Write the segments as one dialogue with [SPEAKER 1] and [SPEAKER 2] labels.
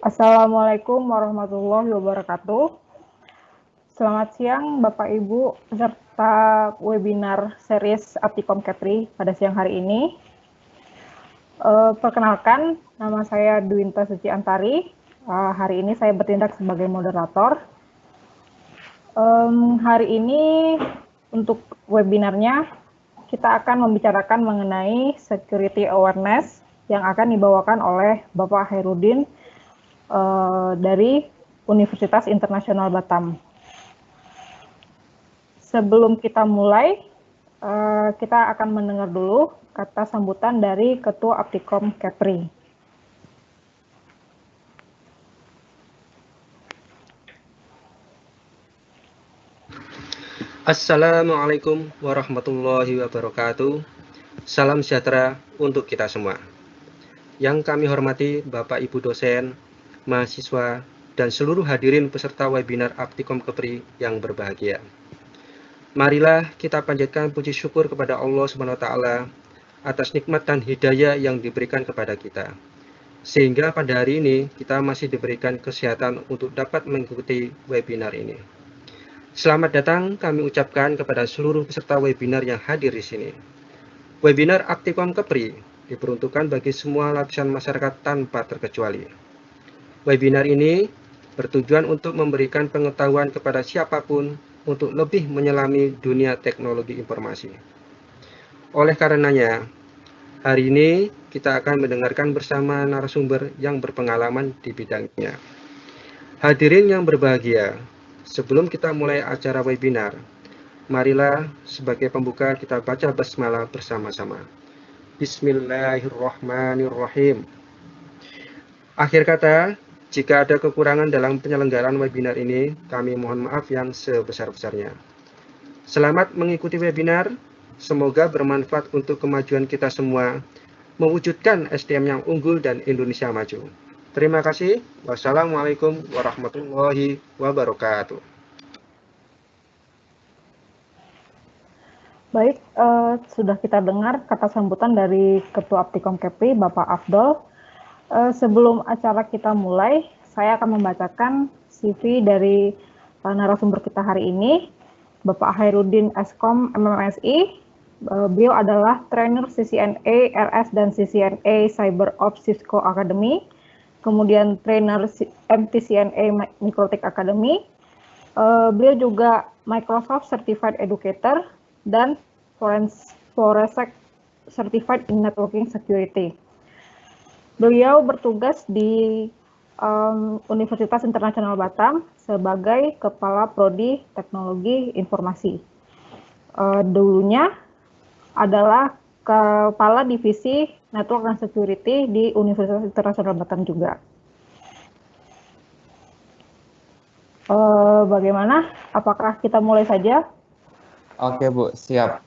[SPEAKER 1] Assalamualaikum warahmatullahi wabarakatuh. Selamat siang Bapak Ibu peserta webinar series Aptikom Kepri pada siang hari ini. Perkenalkan, nama saya Dwinta Suci Antari. Hari ini saya bertindak sebagai moderator. Hari ini untuk webinarnya kita akan membicarakan mengenai security awareness yang akan dibawakan oleh Bapak Hairudin dari Universitas Internasional Batam. Sebelum kita mulai, kita akan mendengar dulu kata sambutan dari Ketua Aptikom Kepri.
[SPEAKER 2] Assalamualaikum warahmatullahi wabarakatuh. Salam sejahtera untuk kita semua. Yang kami hormati Bapak Ibu dosen, mahasiswa, dan seluruh hadirin peserta webinar Aptikom Kepri yang berbahagia. Marilah kita panjatkan puji syukur kepada Allah SWT atas nikmat dan hidayah yang diberikan kepada kita. Sehingga pada hari ini kita masih diberikan kesehatan untuk dapat mengikuti webinar ini. Selamat datang kami ucapkan kepada seluruh peserta webinar yang hadir di sini. Webinar Aptikom Kepri diperuntukkan bagi semua lapisan masyarakat tanpa terkecuali. Webinar ini bertujuan untuk memberikan pengetahuan kepada siapapun untuk lebih menyelami dunia teknologi informasi. Oleh karenanya, hari ini kita akan mendengarkan bersama narasumber yang berpengalaman di bidangnya. Hadirin yang berbahagia, sebelum kita mulai acara webinar, marilah sebagai pembuka kita baca basmalah bersama-sama. Bismillahirrahmanirrahim. Akhir kata, jika ada kekurangan dalam penyelenggaraan webinar ini, kami mohon maaf yang sebesar-besarnya. Selamat mengikuti webinar, semoga bermanfaat untuk kemajuan kita semua, mewujudkan SDM yang unggul dan Indonesia maju. Terima kasih. Wassalamualaikum warahmatullahi wabarakatuh.
[SPEAKER 1] Baik, sudah kita dengar kata sambutan dari Ketua Aptikom Kepri, Bapak Afdol. Sebelum acara kita mulai, saya akan membacakan CV dari narasumber kita hari ini, Bapak Hairudin Eskom MMSI. Beliau adalah trainer CCNA, RS, dan CCNA Cyber Ops Cisco Academy. Kemudian trainer MTCNA Microtech Academy. Beliau juga Microsoft Certified Educator dan Forensic Certified in Networking Security. Beliau bertugas di Universitas Internasional Batam sebagai Kepala Prodi Teknologi Informasi. Dulunya adalah Kepala Divisi Network dan Security di Universitas Internasional Batam juga. Bagaimana? Apakah kita mulai saja?
[SPEAKER 3] Oke, Bu, siap.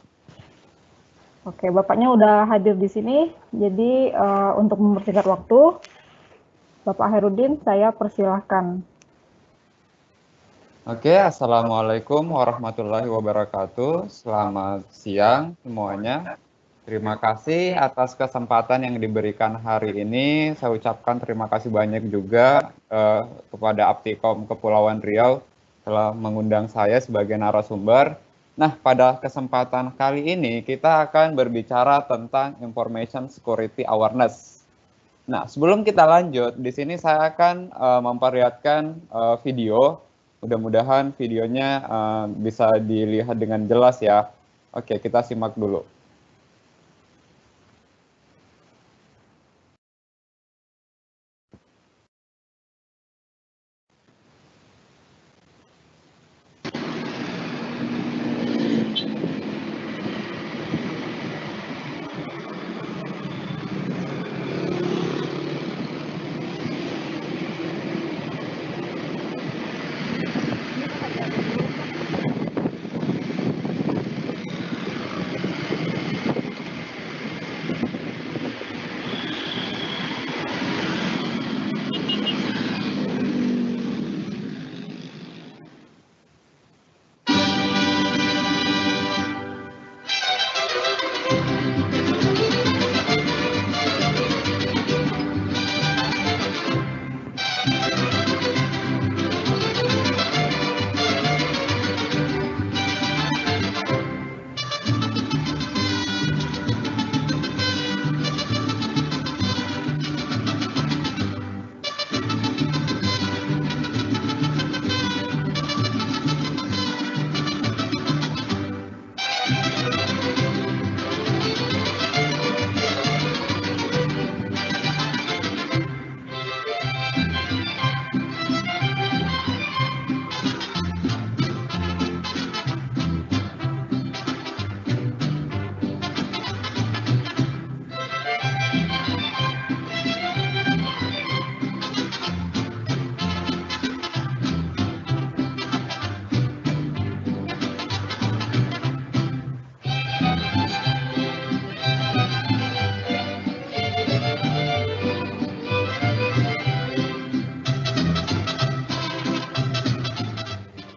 [SPEAKER 1] Oke, Bapaknya udah hadir di sini. Jadi untuk mempersingkat waktu, Bapak Hairudin, saya persilahkan.
[SPEAKER 3] Oke, Assalamualaikum warahmatullahi wabarakatuh. Selamat siang semuanya. Terima kasih atas kesempatan yang diberikan hari ini. Saya ucapkan terima kasih banyak juga kepada Aptikom Kepulauan Riau telah mengundang saya sebagai narasumber. Nah, pada kesempatan kali ini kita akan berbicara tentang Information Security Awareness. Nah, sebelum kita lanjut, di sini saya akan memperlihatkan video. Mudah-mudahan videonya bisa dilihat dengan jelas ya. Oke, kita simak dulu.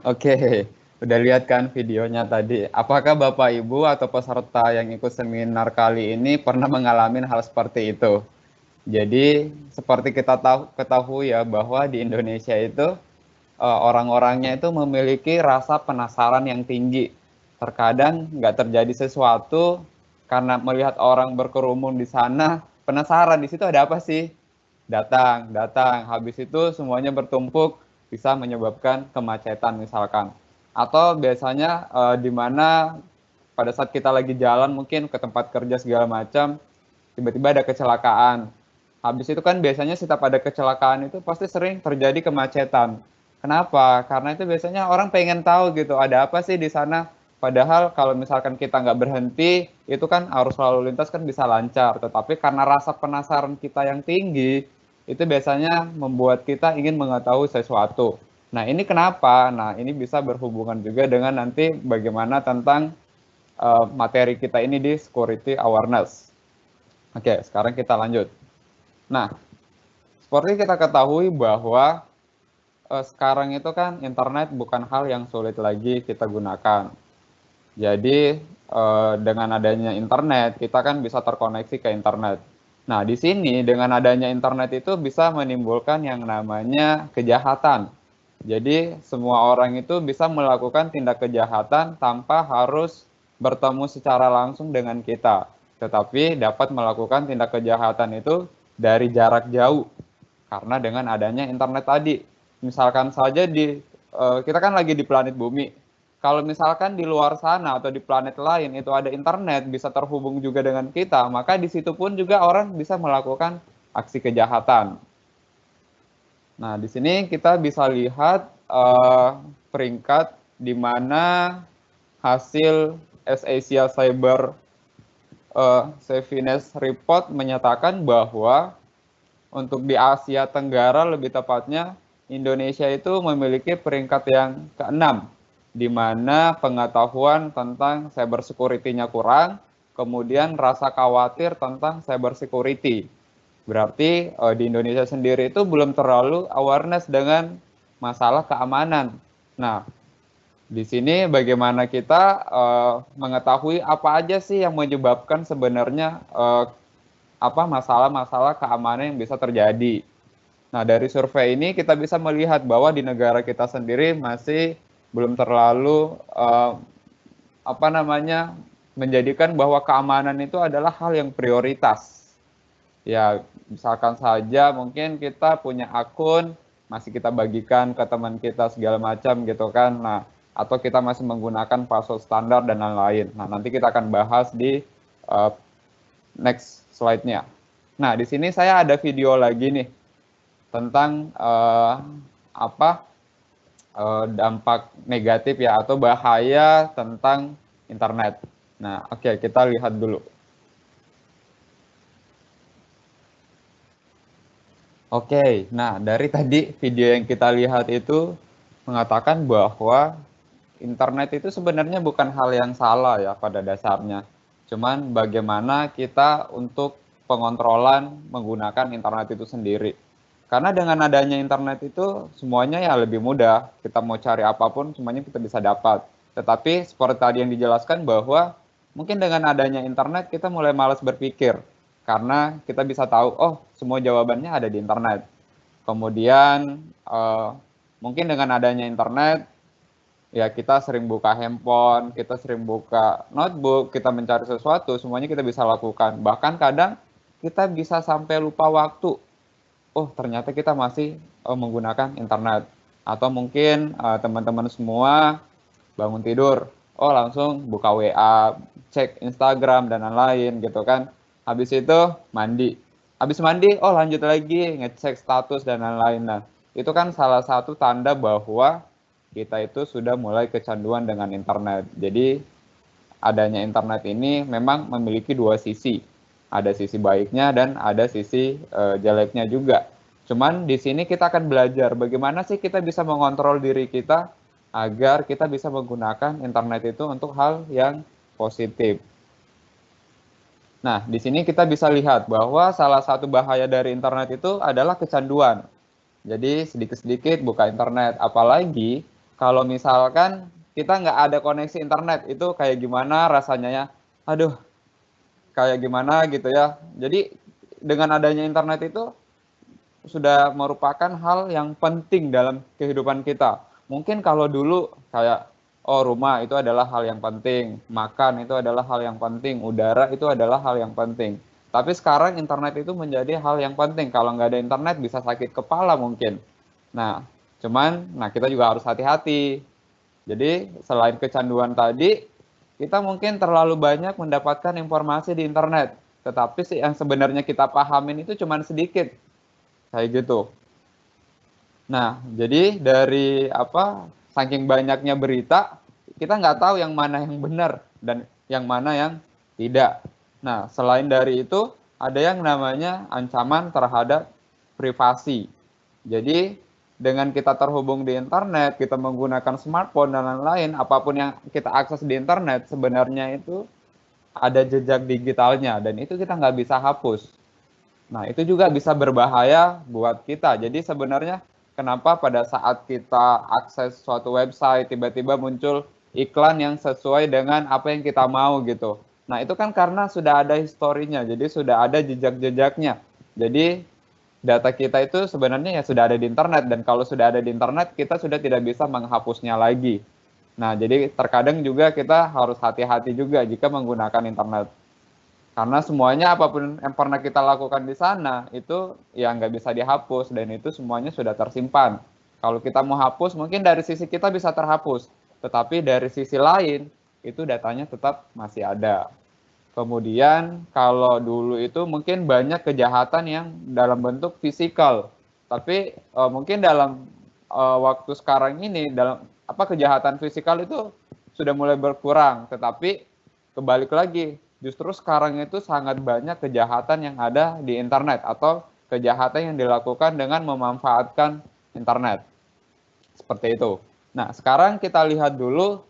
[SPEAKER 3] Oke, udah lihat kan videonya tadi. Apakah Bapak Ibu atau peserta yang ikut seminar kali ini pernah mengalami hal seperti itu? Jadi seperti kita ketahui ya bahwa di Indonesia itu orang-orangnya itu memiliki rasa penasaran yang tinggi. Terkadang nggak terjadi sesuatu karena melihat orang berkerumun di sana, penasaran di situ ada apa sih? Datang, datang. Habis itu semuanya bertumpuk bisa menyebabkan kemacetan misalkan. Atau biasanya di mana pada saat kita lagi jalan mungkin ke tempat kerja segala macam, tiba-tiba ada kecelakaan. Habis itu kan biasanya setiap ada kecelakaan itu pasti sering terjadi kemacetan. Kenapa? Karena itu biasanya orang pengen tahu gitu, ada apa sih di sana. Padahal kalau misalkan kita nggak berhenti, itu kan arus lalu lintas kan bisa lancar. Tetapi karena rasa penasaran kita yang tinggi, itu biasanya membuat kita ingin mengetahui sesuatu. Nah ini kenapa? Nah ini bisa berhubungan juga dengan nanti bagaimana tentang materi kita ini di security awareness. Oke, sekarang kita lanjut. Nah, seperti kita ketahui bahwa sekarang itu kan internet bukan hal yang sulit lagi kita gunakan. Jadi dengan adanya internet, kita kan bisa terkoneksi ke internet. Nah, di sini dengan adanya internet itu bisa menimbulkan yang namanya kejahatan. Jadi semua orang itu bisa melakukan tindak kejahatan tanpa harus bertemu secara langsung dengan kita. Tetapi dapat melakukan tindak kejahatan itu dari jarak jauh. Karena dengan adanya internet tadi. Misalkan saja kita kan lagi di planet bumi. Kalau misalkan di luar sana atau di planet lain itu ada internet, bisa terhubung juga dengan kita, maka di situ pun juga orang bisa melakukan aksi kejahatan. Nah, di sini kita bisa lihat peringkat di mana hasil Asia Cyber Safeness Report menyatakan bahwa untuk di Asia Tenggara lebih tepatnya Indonesia itu memiliki peringkat yang ke-6, di mana pengetahuan tentang cyber security-nya kurang, kemudian rasa khawatir tentang cyber security. Berarti di Indonesia sendiri itu belum terlalu awareness dengan masalah keamanan. Nah, di sini bagaimana kita mengetahui apa aja sih yang menyebabkan sebenarnya masalah-masalah keamanan yang bisa terjadi. Nah, dari survei ini kita bisa melihat bahwa di negara kita sendiri masih belum terlalu menjadikan bahwa keamanan itu adalah hal yang prioritas. Ya, misalkan saja mungkin kita punya akun, masih kita bagikan ke teman kita segala macam gitu kan. Nah, atau kita masih menggunakan password standar dan lain-lain. Nah, nanti kita akan bahas di next slide-nya. Nah, di sini saya ada video lagi nih tentang dampak negatif ya atau bahaya tentang internet. Nah, oke, kita lihat dulu. Oke, nah dari tadi video yang kita lihat itu mengatakan bahwa internet itu sebenarnya bukan hal yang salah ya pada dasarnya. Cuman bagaimana kita untuk pengontrolan menggunakan internet itu sendiri. Karena dengan adanya internet itu semuanya ya lebih mudah. Kita mau cari apapun semuanya kita bisa dapat. Tetapi seperti tadi yang dijelaskan bahwa mungkin dengan adanya internet kita mulai malas berpikir. Karena kita bisa tahu, oh semua jawabannya ada di internet. Kemudian mungkin dengan adanya internet, ya kita sering buka handphone, kita sering buka notebook, kita mencari sesuatu, semuanya kita bisa lakukan. Bahkan kadang kita bisa sampai lupa waktu. Oh ternyata kita masih menggunakan internet. Atau mungkin teman-teman semua bangun tidur, oh langsung buka WA, cek Instagram dan lain-lain gitu kan. Habis itu mandi. Habis mandi, oh lanjut lagi ngecek status dan lain-lain. Nah, itu kan salah satu tanda bahwa kita itu sudah mulai kecanduan dengan internet. Jadi adanya internet ini memang memiliki dua sisi. Ada sisi baiknya dan ada sisi jeleknya juga. Cuman di sini kita akan belajar bagaimana sih kita bisa mengontrol diri kita agar kita bisa menggunakan internet itu untuk hal yang positif. Nah, di sini kita bisa lihat bahwa salah satu bahaya dari internet itu adalah kecanduan. Jadi sedikit-sedikit buka internet, apalagi Kalau misalkan kita nggak ada koneksi internet, itu kayak gimana rasanya ya? Aduh, kayak gimana gitu ya. Jadi dengan adanya internet itu sudah merupakan hal yang penting dalam kehidupan kita. Mungkin kalau dulu kayak, oh rumah itu adalah hal yang penting, makan itu adalah hal yang penting, udara itu adalah hal yang penting. Tapi sekarang internet itu menjadi hal yang penting. Kalau nggak ada internet bisa sakit kepala mungkin. Nah, nah kita juga harus hati-hati. Jadi selain kecanduan tadi, kita mungkin terlalu banyak mendapatkan informasi di internet. Tetapi sih yang sebenarnya kita pahamin itu cuma sedikit. Kayak gitu. Nah, jadi dari saking banyaknya berita, kita nggak tahu yang mana yang benar dan yang mana yang tidak. Nah, selain dari itu, ada yang namanya ancaman terhadap privasi. Jadi, dengan kita terhubung di internet, kita menggunakan smartphone dan lain-lain, apapun yang kita akses di internet, sebenarnya itu ada jejak digitalnya, dan itu kita nggak bisa hapus. Nah, itu juga bisa berbahaya buat kita. Jadi sebenarnya kenapa pada saat kita akses suatu website, tiba-tiba muncul iklan yang sesuai dengan apa yang kita mau gitu. Nah, itu kan karena sudah ada historinya, jadi sudah ada jejak-jejaknya. Jadi data kita itu sebenarnya ya sudah ada di internet, dan kalau sudah ada di internet, kita sudah tidak bisa menghapusnya lagi. Nah, jadi terkadang juga kita harus hati-hati juga jika menggunakan internet. Karena semuanya apapun yang pernah kita lakukan di sana, itu ya nggak bisa dihapus, dan itu semuanya sudah tersimpan. Kalau kita mau hapus, mungkin dari sisi kita bisa terhapus, tetapi dari sisi lain, itu datanya tetap masih ada. Kemudian kalau dulu itu mungkin banyak kejahatan yang dalam bentuk fisikal, tapi mungkin dalam waktu sekarang ini, dalam kejahatan fisikal itu sudah mulai berkurang, tetapi kebalik lagi, justru sekarang itu sangat banyak kejahatan yang ada di internet atau kejahatan yang dilakukan dengan memanfaatkan internet. Seperti itu. Nah, sekarang kita lihat dulu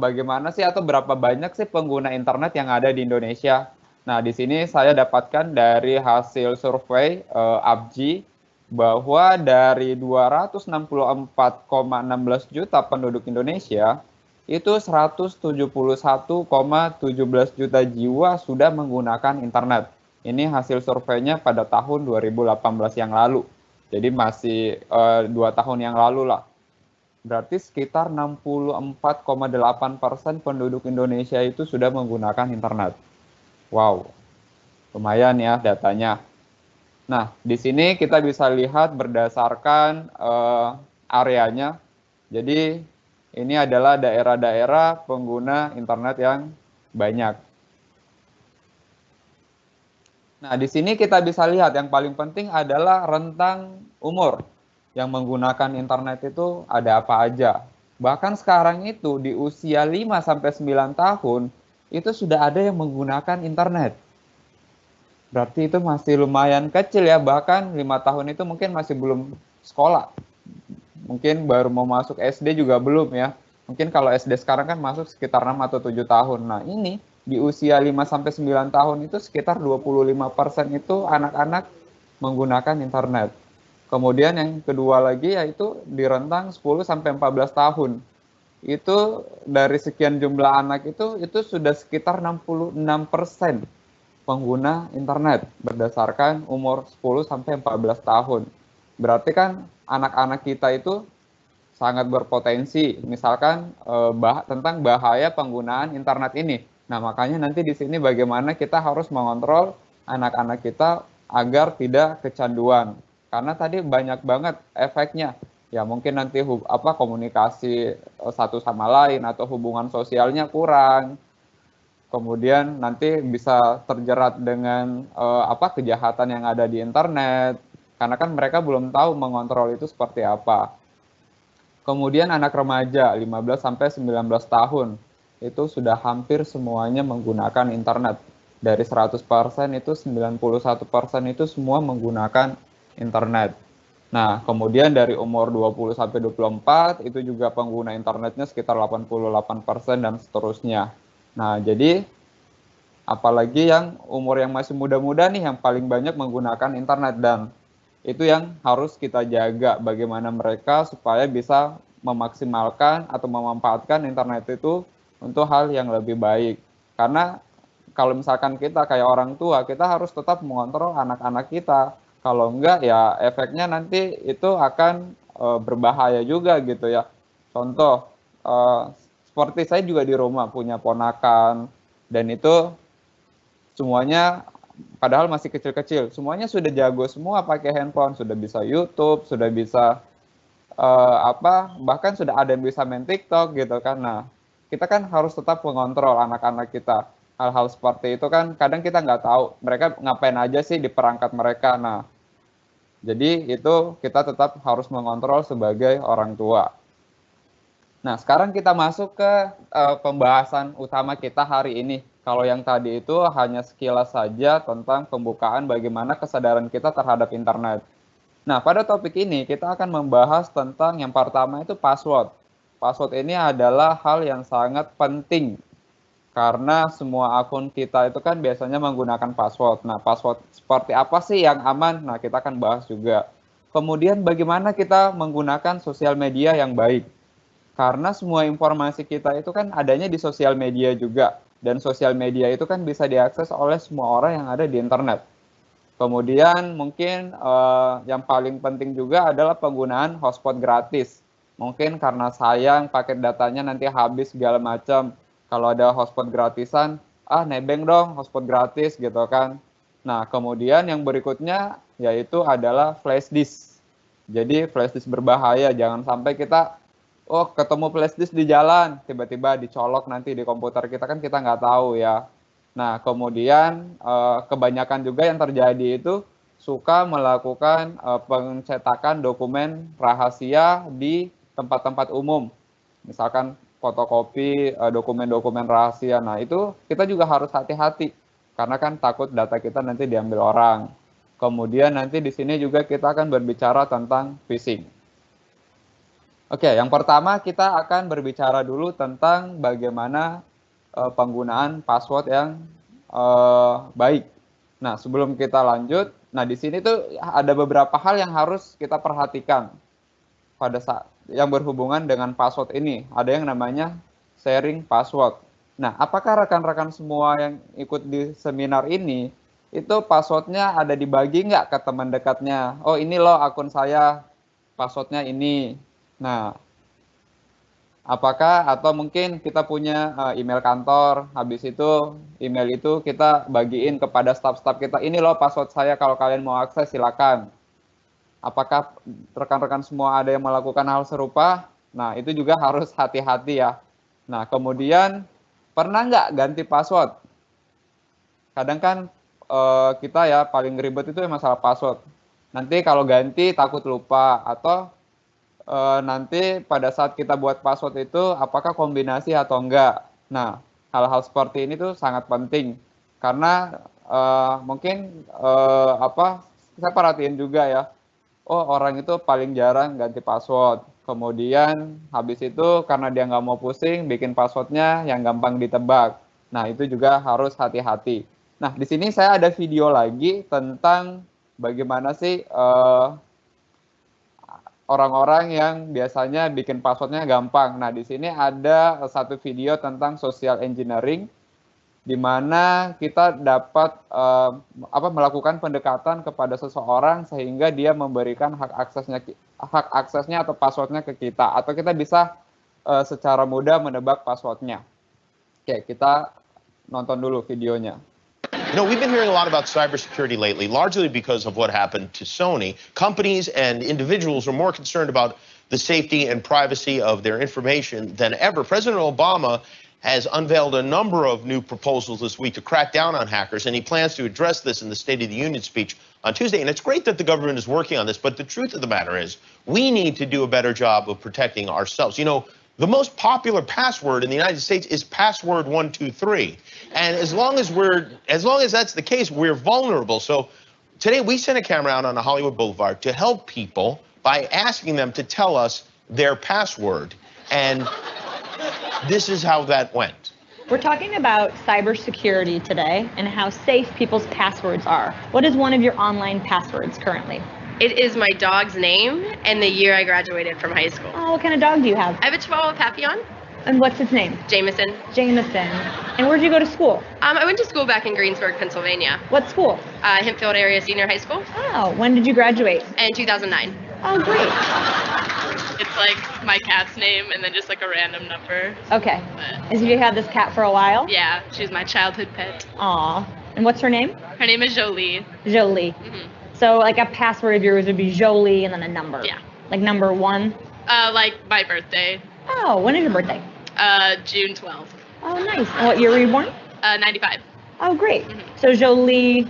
[SPEAKER 3] bagaimana sih atau berapa banyak sih pengguna internet yang ada di Indonesia. Nah, di sini saya dapatkan dari hasil survei APJI bahwa dari 264,16 juta penduduk Indonesia, itu 171,17 juta jiwa sudah menggunakan internet. Ini hasil surveinya pada tahun 2018 yang lalu. Jadi masih 2 tahun yang lalu lah. Berarti sekitar 64,8% penduduk Indonesia itu sudah menggunakan internet. Wow, lumayan ya datanya. Nah, di sini kita bisa lihat berdasarkan areanya. Jadi ini adalah daerah-daerah pengguna internet yang banyak. Nah, di sini kita bisa lihat yang paling penting adalah rentang umur yang menggunakan internet itu ada apa aja. Bahkan sekarang itu di usia 5-9 tahun itu sudah ada yang menggunakan internet. Berarti itu masih lumayan kecil ya, bahkan 5 tahun itu mungkin masih belum sekolah. Mungkin baru mau masuk SD juga belum ya. Mungkin kalau SD sekarang kan masuk sekitar 6 atau 7 tahun. Nah, ini di usia 5-9 tahun itu sekitar 25% itu anak-anak menggunakan internet. Kemudian yang kedua lagi yaitu di rentang 10-14 tahun. Itu dari sekian jumlah anak itu sudah sekitar 66% pengguna internet berdasarkan umur 10-14 tahun. Berarti kan anak-anak kita itu sangat berpotensi, misalkan tentang bahaya penggunaan internet ini. Nah, makanya nanti di sini bagaimana kita harus mengontrol anak-anak kita agar tidak kecanduan. Karena tadi banyak banget efeknya. Ya mungkin nanti komunikasi satu sama lain atau hubungan sosialnya kurang. Kemudian nanti bisa terjerat dengan kejahatan yang ada di internet. Karena kan mereka belum tahu mengontrol itu seperti apa. Kemudian anak remaja 15-19 tahun itu sudah hampir semuanya menggunakan internet. Dari 100% itu 91% itu semua menggunakan internet. Nah, kemudian dari umur 20-24 itu juga pengguna internetnya sekitar 88% dan seterusnya. Nah, jadi apalagi yang umur yang masih muda-muda nih yang paling banyak menggunakan internet, dan itu yang harus kita jaga bagaimana mereka supaya bisa memaksimalkan atau memanfaatkan internet itu untuk hal yang lebih baik. Karena kalau misalkan kita kayak orang tua, kita harus tetap mengontrol anak-anak kita. Kalau enggak ya efeknya nanti itu akan berbahaya juga gitu ya. Contoh, seperti saya juga di rumah punya ponakan, dan itu semuanya padahal masih kecil-kecil, semuanya sudah jago semua pakai handphone, sudah bisa YouTube, sudah bisa bahkan sudah ada yang bisa main TikTok gitu kan. Nah, kita kan harus tetap mengontrol anak-anak kita. Hal-hal seperti itu kan kadang kita nggak tahu mereka ngapain aja sih di perangkat mereka. Nah, jadi itu kita tetap harus mengontrol sebagai orang tua. Nah, sekarang kita masuk ke pembahasan utama kita hari ini. Kalau yang tadi itu hanya sekilas saja tentang pembukaan bagaimana kesadaran kita terhadap internet. Nah, pada topik ini kita akan membahas tentang yang pertama itu password. Password ini adalah hal yang sangat penting karena semua akun kita itu kan biasanya menggunakan password. Nah, password seperti apa sih yang aman? Nah, kita akan bahas juga. Kemudian bagaimana kita menggunakan sosial media yang baik. Karena semua informasi kita itu kan adanya di sosial media juga. Dan sosial media itu kan bisa diakses oleh semua orang yang ada di internet. Kemudian mungkin yang paling penting juga adalah penggunaan hotspot gratis. Mungkin karena sayang paket datanya nanti habis segala macam. Kalau ada hotspot gratisan, nebeng dong hotspot gratis gitu kan. Nah, kemudian yang berikutnya yaitu adalah flash disk. Jadi flash disk berbahaya, jangan sampai kita ketemu flash disk di jalan, tiba-tiba dicolok nanti di komputer kita kan kita nggak tahu ya. Nah, kemudian kebanyakan juga yang terjadi itu suka melakukan pencetakan dokumen rahasia di tempat-tempat umum. Misalkan fotokopi dokumen-dokumen rahasia. Nah, itu kita juga harus hati-hati karena kan takut data kita nanti diambil orang. Kemudian nanti di sini juga kita akan berbicara tentang phishing. Oke, yang pertama kita akan berbicara dulu tentang bagaimana penggunaan password yang baik. Nah, sebelum kita lanjut, di sini tuh ada beberapa hal yang harus kita perhatikan pada saat yang berhubungan dengan password ini. Ada yang namanya sharing password. Nah, apakah rekan-rekan semua yang ikut di seminar ini itu passwordnya ada dibagi nggak ke teman dekatnya? Oh, ini loh akun saya, passwordnya ini. Nah, apakah atau mungkin kita punya email kantor, habis itu email itu kita bagiin kepada staf-staf kita, ini loh password saya, kalau kalian mau akses silakan. Apakah rekan-rekan semua ada yang melakukan hal serupa? Nah, itu juga harus hati-hati ya. Nah, kemudian pernah nggak ganti password? Kadang kan kita ya paling ribet itu masalah password. Nanti kalau ganti takut lupa, atau nanti pada saat kita buat password itu apakah kombinasi atau enggak. Nah, hal-hal seperti ini tuh sangat penting karena mungkin saya perhatiin juga ya, orang itu paling jarang ganti password. Kemudian habis itu karena dia nggak mau pusing bikin passwordnya yang gampang ditebak. Nah, itu juga harus hati-hati. Nah, di sini saya ada video lagi tentang bagaimana sih orang-orang yang biasanya bikin passwordnya gampang. Nah, di sini ada satu video tentang social engineering, di mana kita dapat melakukan pendekatan kepada seseorang sehingga dia memberikan hak aksesnya atau passwordnya ke kita, atau kita bisa secara mudah menebak passwordnya. Oke, kita nonton dulu videonya.
[SPEAKER 4] We've been hearing a lot about cybersecurity lately, largely because of what happened to Sony. Companies and individuals are more concerned about the safety and privacy of their information than ever. President Obama has unveiled a number of new proposals this week to crack down on hackers, and he plans to address this in the State of the Union speech on Tuesday. And it's great that the government is working on this, but the truth of the matter is we need to do a better job of protecting ourselves. The most popular password in the United States is password 123. And as long as that's the case, we're vulnerable. So today we sent a camera out on the Hollywood Boulevard to help people by asking them to tell us their password. And this is how that went.
[SPEAKER 5] We're talking about cybersecurity today and how safe people's passwords are. What is one of your online passwords currently?
[SPEAKER 6] It is my dog's name and the year I graduated from high school.
[SPEAKER 5] Oh, what kind of dog do you have?
[SPEAKER 6] I have a Chihuahua Papillon,
[SPEAKER 5] And what's its name?
[SPEAKER 6] Jameson.
[SPEAKER 5] Jameson. And where'd you go to school?
[SPEAKER 6] I went to school back in Greensburg, Pennsylvania.
[SPEAKER 5] What school?
[SPEAKER 6] Hempfield Area Senior High School
[SPEAKER 5] Oh, when did you graduate?
[SPEAKER 6] in 2009.
[SPEAKER 5] Oh, great.
[SPEAKER 7] It's like my cat's name and then just like a random number.
[SPEAKER 5] Okay.
[SPEAKER 7] But
[SPEAKER 5] And so you had this cat for a while?
[SPEAKER 7] yeah, she's my childhood pet.
[SPEAKER 5] Aw. And what's her name?
[SPEAKER 7] Her name is Jolie.
[SPEAKER 5] Jolie.
[SPEAKER 7] hmm
[SPEAKER 5] So like a password of yours would be Jolie and then a number.
[SPEAKER 7] Yeah.
[SPEAKER 5] Like number 1.
[SPEAKER 7] Like my birthday,
[SPEAKER 5] Oh, when is your birthday?
[SPEAKER 7] June 12th,
[SPEAKER 5] Oh, nice. And what year were you born?
[SPEAKER 7] 95.
[SPEAKER 5] Oh, great.
[SPEAKER 7] Mhm.
[SPEAKER 5] So Jolie,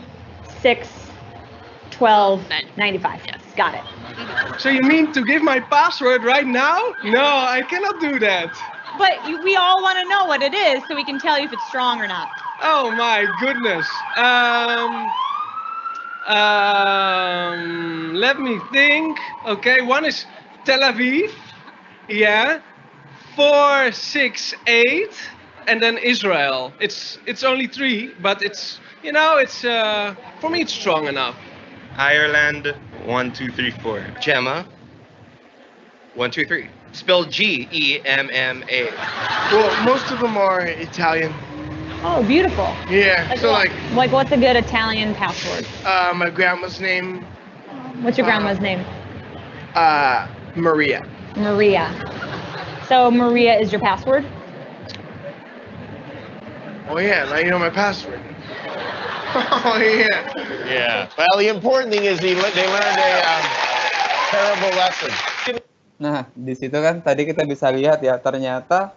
[SPEAKER 5] 6/12,
[SPEAKER 7] Nine.
[SPEAKER 5] 95.
[SPEAKER 7] Yes.
[SPEAKER 5] Got it.
[SPEAKER 8] So you mean to give my password right now? No, I cannot do that.
[SPEAKER 5] But we all want to know what it is so we can tell you if it's strong or not.
[SPEAKER 8] Oh my goodness. Let me think. Okay, one is Tel Aviv. Yeah. 468, and then Israel. It's only 3, but it's for me it's strong enough.
[SPEAKER 9] Ireland, 1, 2, 3, 4. Gemma, 1, 2, 3. Spelled Gemma.
[SPEAKER 10] Well, most of them are Italian.
[SPEAKER 5] Oh, beautiful.
[SPEAKER 10] Yeah. So
[SPEAKER 5] what- like what's a good Italian password?
[SPEAKER 10] my grandma's name,
[SPEAKER 5] What's your grandma's name?
[SPEAKER 10] Maria.
[SPEAKER 5] Maria. So Maria is your password?
[SPEAKER 10] Oh yeah, now you know my password. Oh yeah.
[SPEAKER 4] Yeah. Well, the important thing is they learned a terrible lesson.
[SPEAKER 3] Nah, di situ kan tadi kita bisa lihat ya, ternyata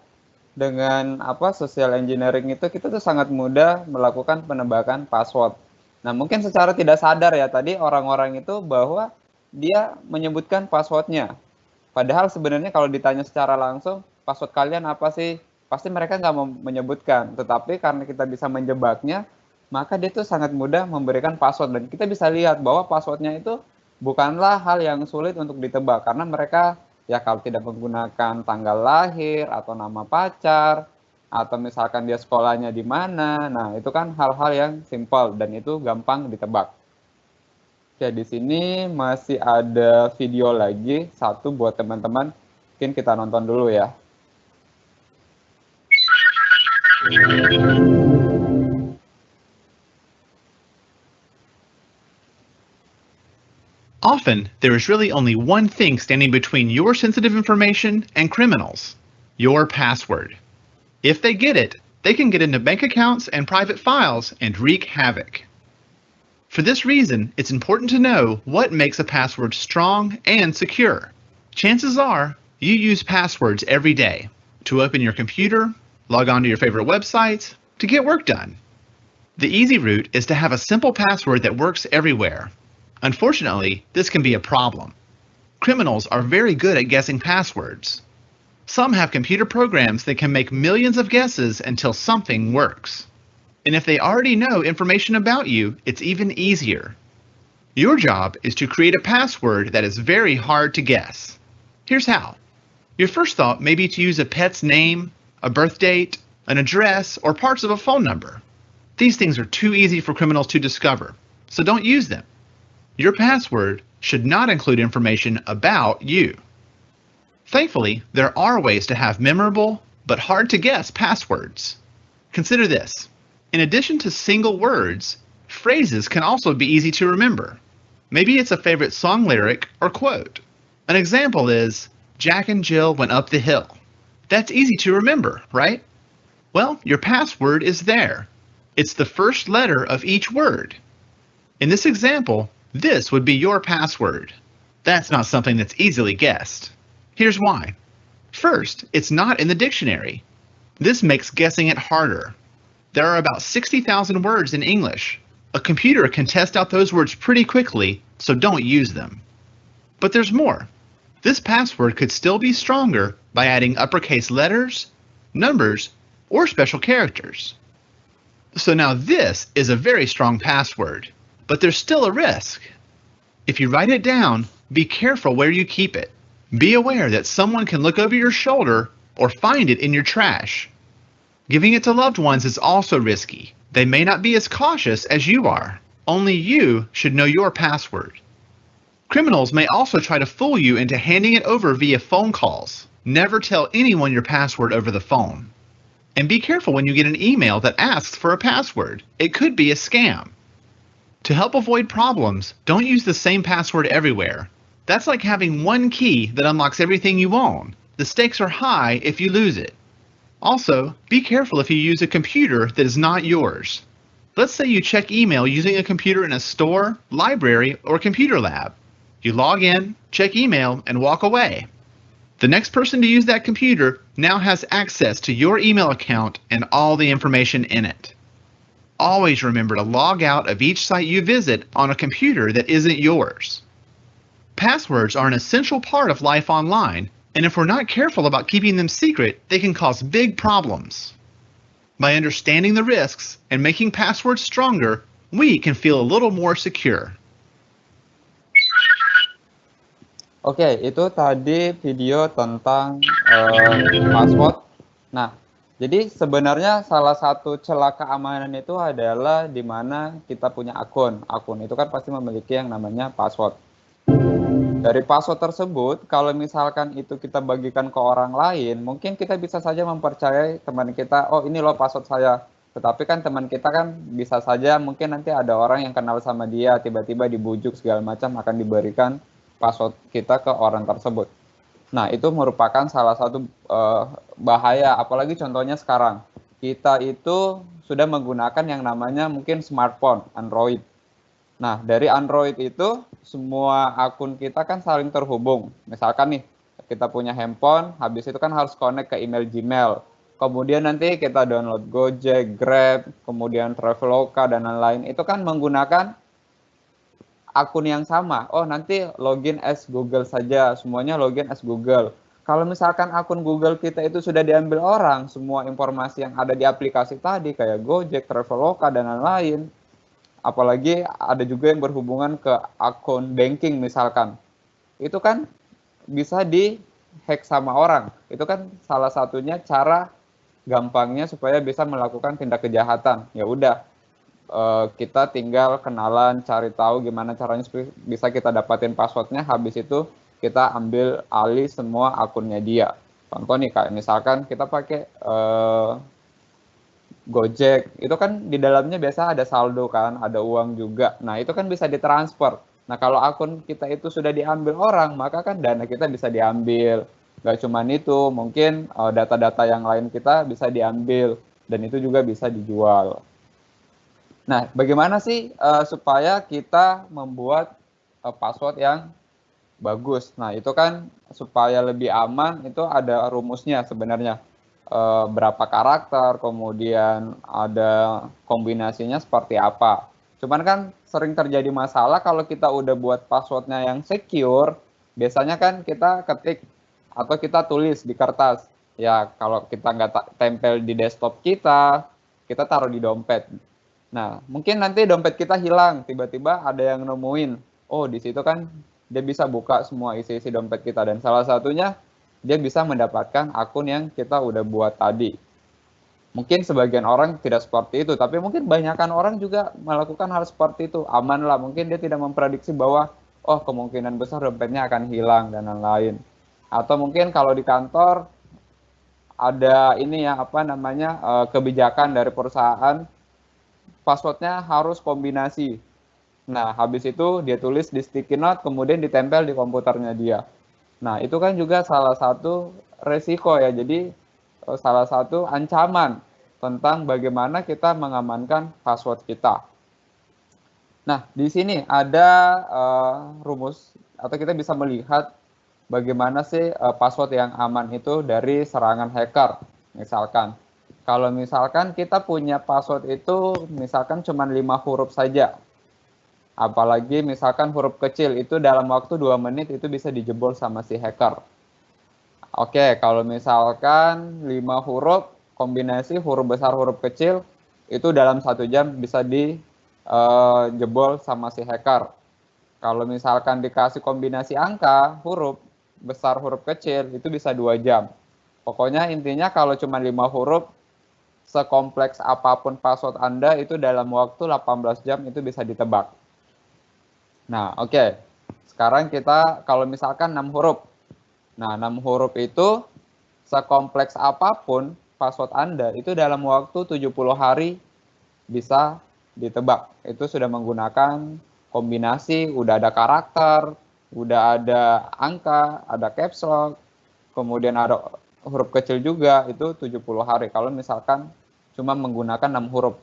[SPEAKER 3] dengan social engineering itu kita tuh sangat mudah melakukan penebakan password. Nah, mungkin secara tidak sadar ya tadi orang-orang itu bahwa dia menyebutkan passwordnya. Padahal sebenarnya kalau ditanya secara langsung, password kalian apa sih? Pasti mereka nggak mau menyebutkan. Tetapi karena kita bisa menjebaknya, maka dia tuh sangat mudah memberikan password. Dan kita bisa lihat bahwa passwordnya itu bukanlah hal yang sulit untuk ditebak. Karena mereka ya kalau tidak menggunakan tanggal lahir atau nama pacar, atau misalkan dia sekolahnya di mana, nah itu kan hal-hal yang simple dan itu gampang ditebak. Oke, di sini masih ada video lagi, satu buat teman-teman. Mungkin kita nonton dulu ya.
[SPEAKER 11] Often, there is really only one thing standing between your sensitive information and criminals: your password. If they get it, they can get into bank accounts and private files and wreak havoc. For this reason, it's important to know what makes a password strong and secure. Chances are you use passwords every day to open your computer, log on to your favorite websites, to get work done. The easy route is to have a simple password that works everywhere. Unfortunately, this can be a problem. Criminals are very good at guessing passwords. Some have computer programs that can make millions of guesses until something works. And if they already know information about you, it's even easier. Your job is to create a password that is very hard to guess. Here's how. Your first thought may be to use a pet's name, a birth date, an address, or parts of a phone number. These things are too easy for criminals to discover, so don't use them. Your password should not include information about you. Thankfully, there are ways to have memorable but hard to guess passwords. Consider this. In addition to single words, phrases can also be easy to remember. Maybe it's a favorite song lyric or quote. An example is, Jack and Jill went up the hill. That's easy to remember, right? Well, your password is there. It's the first letter of each word. In this example, this would be your password. That's not something that's easily guessed. Here's why. First, it's not in the dictionary. This makes guessing it harder. There are about 60,000 words in English. A computer can test out those words pretty quickly, so don't use them. But there's more. This password could still be stronger by adding uppercase letters, numbers, or special characters. So now this is a very strong password, but there's still a risk. If you write it down, be careful where you keep it. Be aware that someone can look over your shoulder or find it in your trash. Giving it to loved ones is also risky. They may not be as cautious as you are. Only you should know your password. Criminals may also try to fool you into handing it over via phone calls. Never tell anyone your password over the phone. And be careful when you get an email that asks for a password. It could be a scam. To help avoid problems, don't use the same password everywhere. That's like having one key that unlocks everything you own. The stakes are high if you lose it. Also, be careful if you use a computer that is not yours. Let's say you check email using a computer in a store, library, or computer lab. You log in, check email, and walk away. The next person to use that computer now has access to your email account and all the information in it. Always remember to log out of each site you visit on a computer that isn't yours. Passwords are an essential part of life online, and if we're not careful about keeping them secret, they can cause big problems. By understanding the risks and making passwords stronger, we can feel a little more secure.
[SPEAKER 3] Oke, itu tadi video tentang password. Nah, jadi sebenarnya salah satu celah keamanan itu adalah di mana kita punya akun. Akun itu kan pasti memiliki yang namanya password. Dari password tersebut, kalau misalkan itu kita bagikan ke orang lain, mungkin kita bisa saja mempercayai teman kita, oh ini loh password saya. Tetapi kan teman kita kan bisa saja mungkin nanti ada orang yang kenal sama dia, tiba-tiba dibujuk segala macam akan diberikan password kita ke orang tersebut. Nah, itu merupakan salah satu bahaya, apalagi contohnya sekarang. Kita itu sudah menggunakan yang namanya mungkin smartphone, Android. Nah, dari Android itu semua akun kita kan saling terhubung. Misalkan nih, kita punya handphone, habis itu kan harus connect ke email Gmail. Kemudian nanti kita download Gojek, Grab, kemudian Traveloka, dan lain-lain. Itu kan menggunakan akun yang sama. Oh, nanti login as Google saja, semuanya login as Google. Kalau misalkan akun Google kita itu sudah diambil orang, semua informasi yang ada di aplikasi tadi, kayak Gojek, Traveloka, dan lain-lain, apalagi ada juga yang berhubungan ke akun banking misalkan, itu kan bisa di-hack sama orang. Itu kan salah satunya cara gampangnya supaya bisa melakukan tindak kejahatan. Ya udah, kita tinggal kenalan, cari tahu gimana caranya bisa kita dapatin passwordnya, habis itu kita ambil alih semua akunnya dia. Contoh nih, kayak misalkan kita pakai Gojek, itu kan di dalamnya biasa ada saldo kan, ada uang juga. Nah, itu kan bisa ditransfer. Nah, kalau akun kita itu sudah diambil orang, maka kan dana kita bisa diambil. Gak cuma itu, mungkin data-data yang lain kita bisa diambil, dan itu juga bisa dijual. Nah, bagaimana sih supaya kita membuat password yang bagus? Nah, itu kan supaya lebih aman, itu ada rumusnya sebenarnya. Berapa karakter, kemudian ada kombinasinya seperti apa. Cuman kan sering terjadi masalah kalau kita udah buat passwordnya yang secure, biasanya kan kita ketik atau kita tulis di kertas. Ya, kalau kita nggak tempel di desktop kita taruh di dompet. Nah, mungkin nanti dompet kita hilang, tiba-tiba ada yang nemuin. Oh, di situ kan dia bisa buka semua isi-isi dompet kita, dan salah satunya dia bisa mendapatkan akun yang kita udah buat tadi. Mungkin sebagian orang tidak seperti itu, tapi mungkin banyakkan orang juga melakukan hal seperti itu. Aman lah, mungkin dia tidak memprediksi bahwa, oh kemungkinan besar dompetnya akan hilang dan lain-lain. Atau mungkin kalau di kantor, ada ini ya, apa namanya, kebijakan dari perusahaan, passwordnya harus kombinasi. Nah, habis itu dia tulis di sticky note, kemudian ditempel di komputernya dia. Nah, itu kan juga salah satu resiko ya, jadi salah satu ancaman tentang bagaimana kita mengamankan password kita. Nah, di sini ada rumus, atau kita bisa melihat bagaimana sih password yang aman itu dari serangan hacker. Misalkan, kalau misalkan kita punya password itu misalkan cuma 5 huruf saja, apalagi misalkan huruf kecil, itu dalam waktu 2 menit itu bisa dijebol sama si hacker. Oke, kalau misalkan 5 huruf, kombinasi huruf besar, huruf kecil, itu dalam 1 jam bisa dijebol sama si hacker. Kalau misalkan dikasih kombinasi angka, huruf besar, huruf kecil, itu bisa 2 jam. Pokoknya intinya kalau cuma 5 huruf, sekompleks apapun password Anda, itu dalam waktu 18 jam itu bisa ditebak. Nah, oke. sekarang kita kalau misalkan 6 huruf. Nah, 6 huruf itu sekompleks apapun password Anda itu dalam waktu 70 hari bisa ditebak. Itu sudah menggunakan kombinasi, udah ada karakter, udah ada angka, ada caps lock, kemudian ada huruf kecil juga, itu 70 hari. Kalau misalkan cuma menggunakan 6 huruf.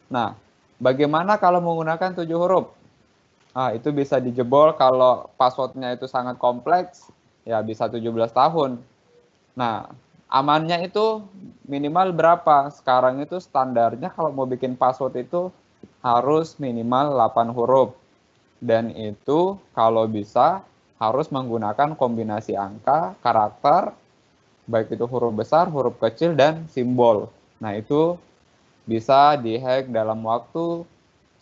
[SPEAKER 3] Nah, bagaimana kalau menggunakan 7 huruf? Nah, itu bisa dijebol kalau passwordnya itu sangat kompleks, ya bisa 17 tahun. Nah, amannya itu minimal berapa? Sekarang itu standarnya kalau mau bikin password itu harus minimal 8 huruf. Dan itu kalau bisa harus menggunakan kombinasi angka, karakter, baik itu huruf besar, huruf kecil, dan simbol. Nah, itu bisa dihack dalam waktu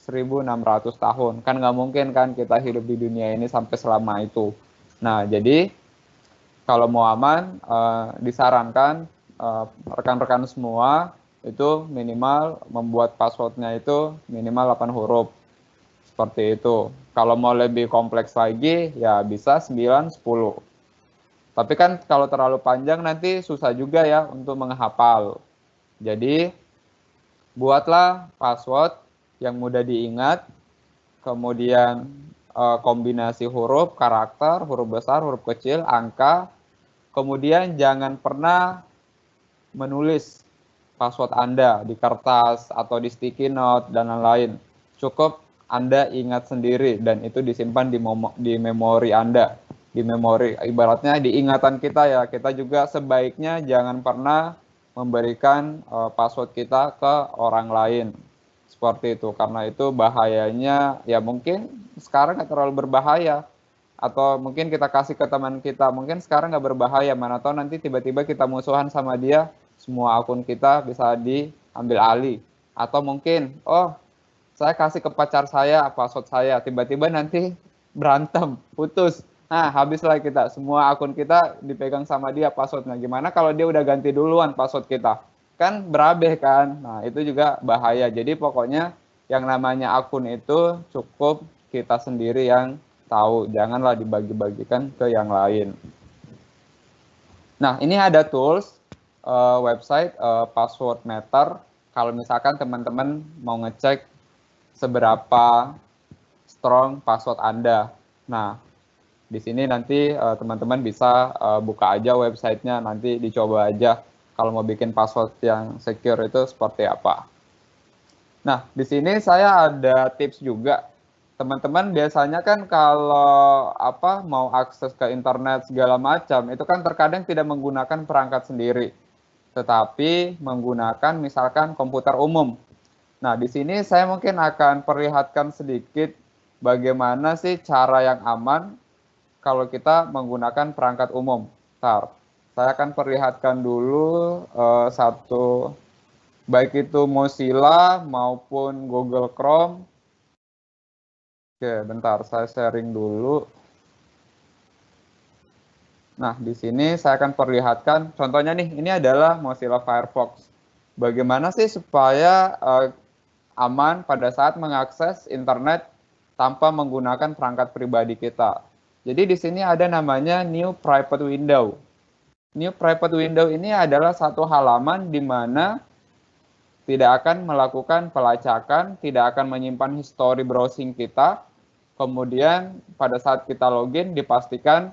[SPEAKER 3] 1.600 tahun. Kan nggak mungkin kan kita hidup di dunia ini sampai selama itu. Nah, jadi kalau mau aman, disarankan rekan-rekan semua itu minimal membuat passwordnya itu minimal 8 huruf. Seperti itu. Kalau mau lebih kompleks lagi, ya bisa 9, 10. Tapi kan kalau terlalu panjang nanti susah juga ya untuk menghafal. Jadi, buatlah password yang mudah diingat, kemudian kombinasi huruf, karakter, huruf besar, huruf kecil, angka. Kemudian jangan pernah menulis password Anda di kertas atau di sticky note dan lain-lain. Cukup Anda ingat sendiri dan itu disimpan di memori Anda. Di memori, ibaratnya di ingatan kita ya. Kita juga sebaiknya jangan pernah memberikan password kita ke orang lain. Seperti itu, karena itu bahayanya ya mungkin sekarang nggak terlalu berbahaya. Atau mungkin kita kasih ke teman kita, mungkin sekarang nggak berbahaya, mana tahu nanti tiba-tiba kita musuhan sama dia, semua akun kita bisa diambil alih. Atau mungkin, oh saya kasih ke pacar saya, password saya, tiba-tiba nanti berantem, putus. Nah, habislah kita, semua akun kita dipegang sama dia passwordnya. Gimana kalau dia udah ganti duluan password kita? Kan berabe kan? Nah, itu juga bahaya. Jadi pokoknya yang namanya akun itu cukup kita sendiri yang tahu, janganlah dibagi-bagikan ke yang lain. Nah, ini ada tools website password meter. Kalau misalkan teman-teman mau ngecek seberapa strong password Anda. Nah, di sini nanti teman-teman bisa buka aja websitenya, nanti dicoba aja kalau mau bikin password yang secure itu seperti apa. Nah, di sini saya ada tips juga. Teman-teman biasanya kan kalau mau akses ke internet segala macam, itu kan terkadang tidak menggunakan perangkat sendiri, tetapi menggunakan misalkan komputer umum. Nah, di sini saya mungkin akan perlihatkan sedikit bagaimana sih cara yang aman kalau kita menggunakan perangkat umum. Bentar, saya akan perlihatkan dulu satu, baik itu Mozilla maupun Google Chrome. Oke, bentar, saya sharing dulu. Nah, di sini saya akan perlihatkan, contohnya nih, ini adalah Mozilla Firefox. Bagaimana sih supaya aman pada saat mengakses internet tanpa menggunakan perangkat pribadi kita. Jadi di sini ada namanya New Private Window. New Private Window ini adalah satu halaman di mana tidak akan melakukan pelacakan, tidak akan menyimpan history browsing kita. Kemudian pada saat kita login dipastikan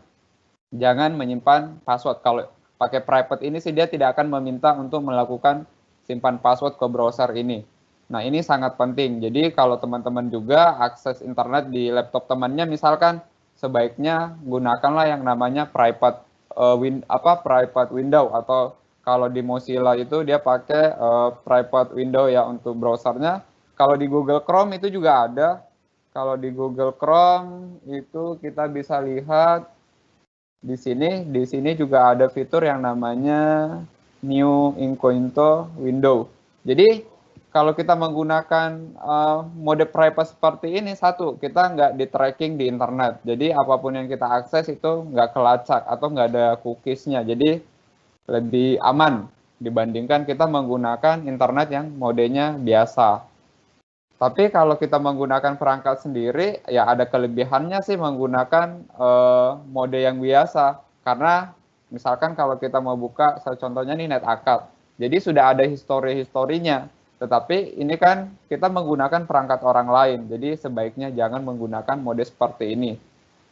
[SPEAKER 3] jangan menyimpan password. Kalau pakai private ini sih dia tidak akan meminta untuk melakukan simpan password ke browser ini. Nah, ini sangat penting. Jadi kalau teman-teman juga akses internet di laptop temannya misalkan, sebaiknya gunakanlah yang namanya private window, atau kalau di Mozilla itu dia pakai private window ya untuk browsernya. Kalau di Google Chrome itu juga ada. Kalau di Google Chrome itu kita bisa lihat di sini juga ada fitur yang namanya New Incognito Window. Jadi kalau kita menggunakan mode private seperti ini, satu, kita nggak di tracking di internet. Jadi apapun yang kita akses itu nggak kelacak atau nggak ada cookies-nya. Jadi lebih aman dibandingkan kita menggunakan internet yang modenya biasa. Tapi kalau kita menggunakan perangkat sendiri, ya ada kelebihannya sih menggunakan mode yang biasa. Karena misalkan kalau kita mau buka, contohnya nih NetAccount. Jadi sudah ada historinya. Tetapi ini kan kita menggunakan perangkat orang lain. Jadi sebaiknya jangan menggunakan mode seperti ini.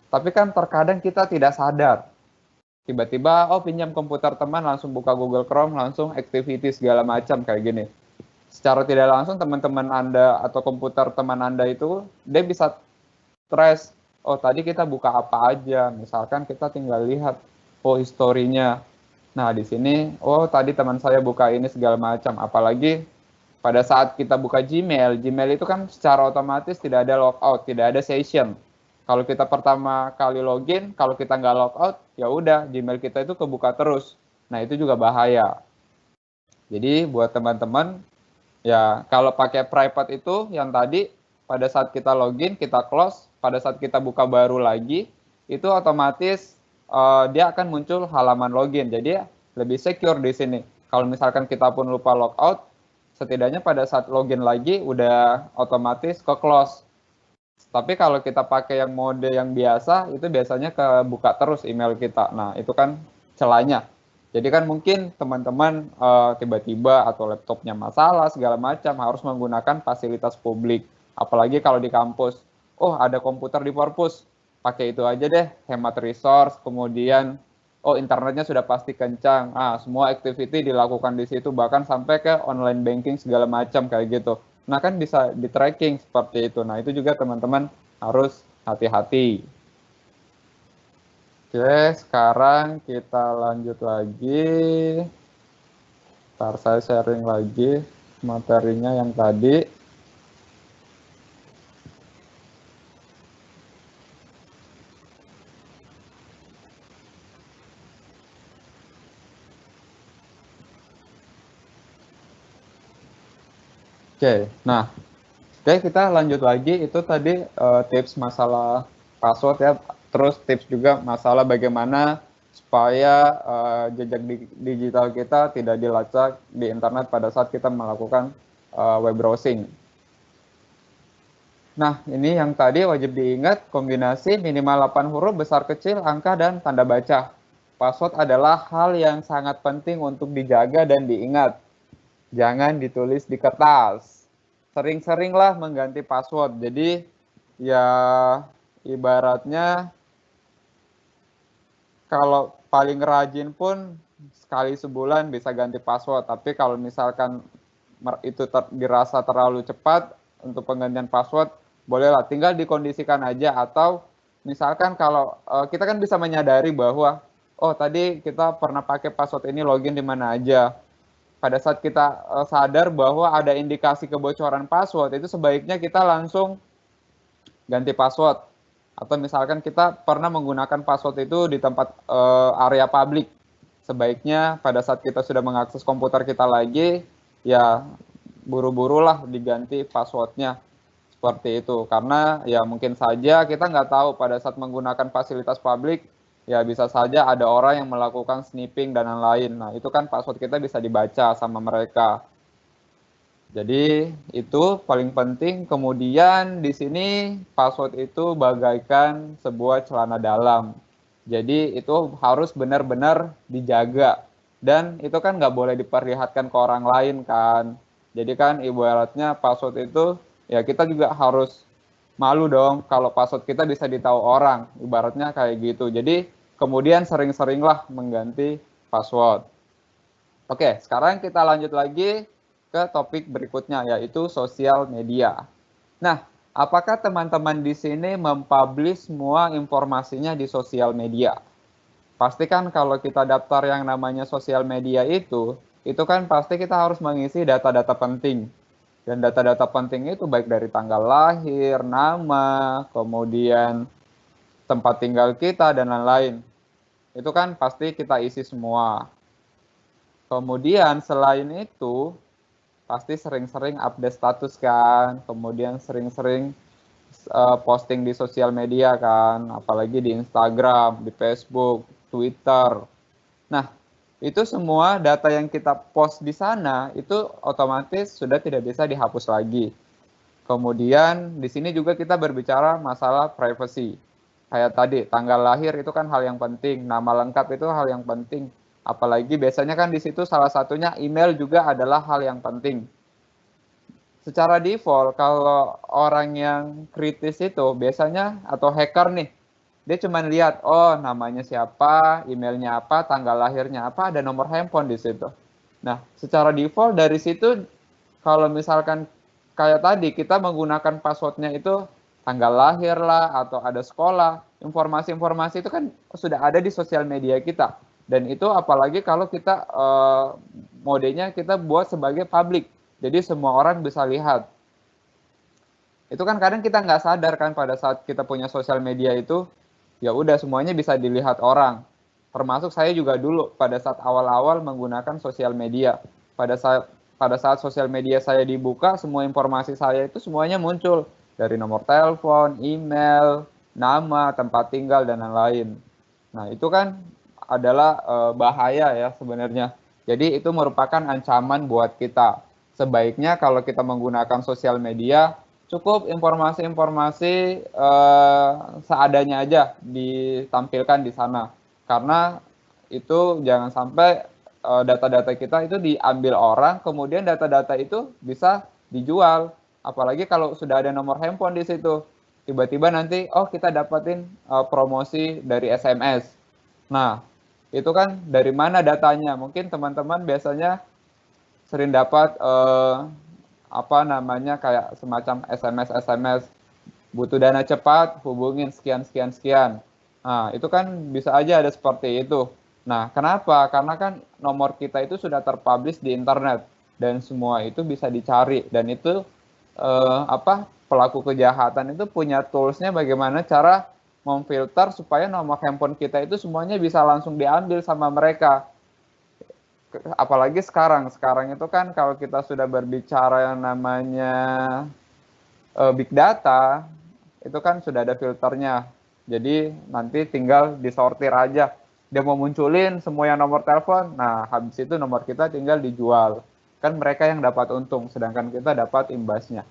[SPEAKER 3] Tapi kan terkadang kita tidak sadar. Tiba-tiba, pinjam komputer teman, langsung buka Google Chrome, langsung activity segala macam kayak gini. Secara tidak langsung teman-teman Anda atau komputer teman Anda itu, dia bisa stress. Oh, tadi kita buka apa aja. Misalkan kita tinggal lihat, historinya. Nah, di sini, tadi teman saya buka ini segala macam. Apalagi pada saat kita buka Gmail itu kan secara otomatis tidak ada logout, tidak ada session. Kalau kita pertama kali login, kalau kita nggak logout, ya udah Gmail kita itu kebuka terus. Nah, itu juga bahaya. Jadi buat teman-teman, ya kalau pakai private itu yang tadi pada saat kita login, kita close, pada saat kita buka baru lagi, itu otomatis dia akan muncul halaman login. Jadi lebih secure di sini. Kalau misalkan kita pun lupa logout, setidaknya pada saat login lagi udah otomatis ke close. Tapi kalau kita pakai yang mode yang biasa, itu biasanya kebuka terus email kita. Nah, itu kan celahnya. Jadi kan mungkin teman-teman tiba-tiba atau laptopnya masalah, segala macam, harus menggunakan fasilitas publik. Apalagi kalau di kampus. Ada komputer di perpus, pakai itu aja deh, hemat resource, kemudian, internetnya sudah pasti kencang. Semua activity dilakukan di situ, bahkan sampai ke online banking segala macam kayak gitu. Nah, kan bisa di tracking seperti itu. Nah, itu juga teman-teman harus hati-hati. Oke, sekarang kita lanjut lagi. Ntar saya sharing lagi materinya yang tadi. Oke, kita lanjut lagi. Itu tadi tips masalah password ya. Terus tips juga masalah bagaimana supaya jejak digital kita tidak dilacak di internet pada saat kita melakukan web browsing. Nah, ini yang tadi wajib diingat, kombinasi minimal 8 huruf, besar kecil, angka, dan tanda baca. Password adalah hal yang sangat penting untuk dijaga dan diingat. Jangan ditulis di kertas. Sering-seringlah mengganti password. Jadi ya ibaratnya kalau paling rajin pun sekali sebulan bisa ganti password. Tapi kalau misalkan itu dirasa terlalu cepat untuk penggantian password, bolehlah tinggal dikondisikan aja. Atau misalkan kalau kita kan bisa menyadari bahwa tadi kita pernah pakai password ini login di mana aja. Pada saat kita sadar bahwa ada indikasi kebocoran password, itu sebaiknya kita langsung ganti password. Atau misalkan kita pernah menggunakan password itu di tempat area publik. Sebaiknya pada saat kita sudah mengakses komputer kita lagi, ya buru-burulah diganti passwordnya. Seperti itu. Karena ya mungkin saja kita nggak tahu pada saat menggunakan fasilitas publik, ya bisa saja ada orang yang melakukan sniffing dan lain-lain. Nah, itu kan password kita bisa dibaca sama mereka. Jadi itu paling penting. Kemudian di sini password itu bagaikan sebuah celana dalam. Jadi itu harus benar-benar dijaga. Dan itu kan nggak boleh diperlihatkan ke orang lain kan. Jadi kan ibaratnya password itu ya kita juga harus malu dong kalau password kita bisa ditahu orang, ibaratnya kayak gitu. Jadi kemudian sering-seringlah mengganti password. Oke, sekarang kita lanjut lagi ke topik berikutnya, yaitu sosial media. Nah, apakah teman-teman di sini mempublish semua informasinya di sosial media? Pastikan kalau kita daftar yang namanya sosial media itu kan pasti kita harus mengisi data-data penting. Dan data-data penting itu baik dari tanggal lahir, nama, kemudian tempat tinggal kita, dan lain-lain. Itu kan pasti kita isi semua. Kemudian selain itu, pasti sering-sering update status kan, kemudian sering-sering posting di sosial media kan, apalagi di Instagram, di Facebook, Twitter. Nah, itu semua data yang kita post di sana itu otomatis sudah tidak bisa dihapus lagi. Kemudian di sini juga kita berbicara masalah privacy. Kayak tadi, tanggal lahir itu kan hal yang penting, nama lengkap itu hal yang penting. Apalagi biasanya kan di situ salah satunya email juga adalah hal yang penting. Secara default kalau orang yang kritis itu biasanya atau hacker nih, dia cuma lihat oh namanya siapa, emailnya apa, tanggal lahirnya apa, ada nomor handphone di situ. Nah, secara default dari situ kalau misalkan kayak tadi kita menggunakan passwordnya itu tanggal lahir lah atau ada sekolah, informasi-informasi itu kan sudah ada di sosial media kita. Dan itu apalagi kalau kita modenya kita buat sebagai public. Jadi semua orang bisa lihat. Itu kan kadang kita nggak sadar kan pada saat kita punya sosial media itu, ya udah semuanya bisa dilihat orang. Termasuk saya juga dulu pada saat awal-awal menggunakan sosial media. Pada saat sosial media saya dibuka, semua informasi saya itu semuanya muncul. Dari nomor telepon, email, nama, tempat tinggal, dan lain-lain. Nah, itu kan adalah bahaya ya sebenarnya. Jadi itu merupakan ancaman buat kita. Sebaiknya kalau kita menggunakan sosial media, cukup informasi-informasi seadanya aja ditampilkan di sana. Karena itu jangan sampai data-data kita itu diambil orang, kemudian data-data itu bisa dijual. Apalagi kalau sudah ada nomor handphone di situ, tiba-tiba nanti, oh kita dapatin promosi dari SMS. Nah, itu kan dari mana datanya? Mungkin teman-teman biasanya sering dapat kayak semacam SMS, butuh dana cepat, hubungin sekian. Nah, itu kan bisa aja ada seperti itu. Nah, kenapa? Karena kan nomor kita itu sudah terpublish di internet dan semua itu bisa dicari dan itu pelaku kejahatan itu punya toolsnya bagaimana cara memfilter supaya nomor handphone kita itu semuanya bisa langsung diambil sama mereka. Apalagi sekarang itu kan kalau kita sudah berbicara yang namanya big data, itu kan sudah ada filternya. Jadi nanti tinggal disortir aja. Dia mau munculin semua yang nomor telepon, nah habis itu nomor kita tinggal dijual. Kan mereka yang dapat untung, sedangkan kita dapat imbasnya.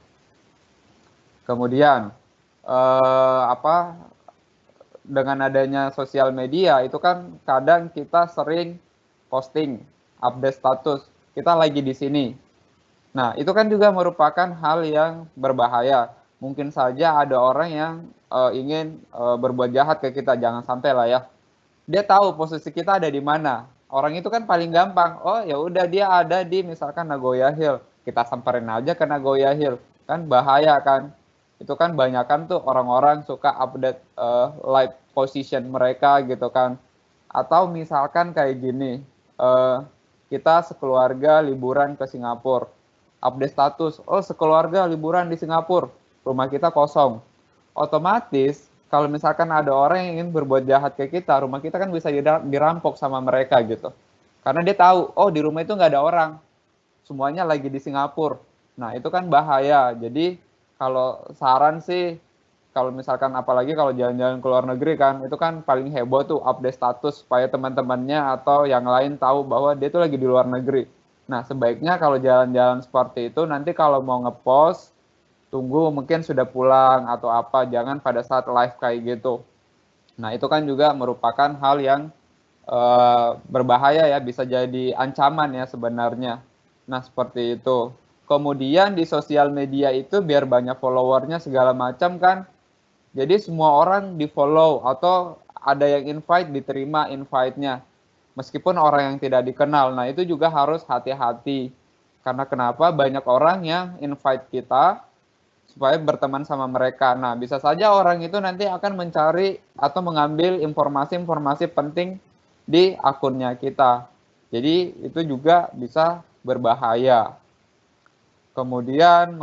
[SPEAKER 3] Kemudian dengan adanya sosial media itu kan kadang kita sering posting, update status, kita lagi di sini. Nah, itu kan juga merupakan hal yang berbahaya. Mungkin saja ada orang yang ingin berbuat jahat ke kita, jangan sampai lah ya. Dia tahu posisi kita ada di mana. Orang itu kan paling gampang. Oh, ya udah dia ada di misalkan Nagoya Hill. Kita samperin aja ke Nagoya Hill. Kan bahaya kan. Itu kan banyakan tuh orang-orang suka update live position mereka gitu kan. Atau misalkan kayak gini. Kita sekeluarga liburan ke Singapura. Update status. Oh, sekeluarga liburan di Singapura. Rumah kita kosong. Otomatis kalau misalkan ada orang yang ingin berbuat jahat ke kita, rumah kita kan bisa dirampok sama mereka gitu. Karena dia tahu, oh di rumah itu nggak ada orang. Semuanya lagi di Singapura. Nah, itu kan bahaya. Jadi, kalau saran sih, kalau misalkan apalagi kalau jalan-jalan ke luar negeri kan, itu kan paling heboh tuh update status supaya teman-temannya atau yang lain tahu bahwa dia tuh lagi di luar negeri. Nah, sebaiknya kalau jalan-jalan seperti itu, nanti kalau mau ngepost, tunggu mungkin sudah pulang atau apa, jangan pada saat live kayak gitu. Nah, itu kan juga merupakan hal yang berbahaya ya, bisa jadi ancaman ya sebenarnya. Nah, seperti itu. Kemudian di sosial media itu biar banyak followernya segala macam kan, jadi semua orang di follow atau ada yang invite diterima invite-nya. Meskipun orang yang tidak dikenal, nah itu juga harus hati-hati. Karena kenapa? Banyak orang yang invite kita, supaya berteman sama mereka. Nah, bisa saja orang itu nanti akan mencari atau mengambil informasi-informasi penting di akunnya kita. Jadi, itu juga bisa berbahaya. Kemudian,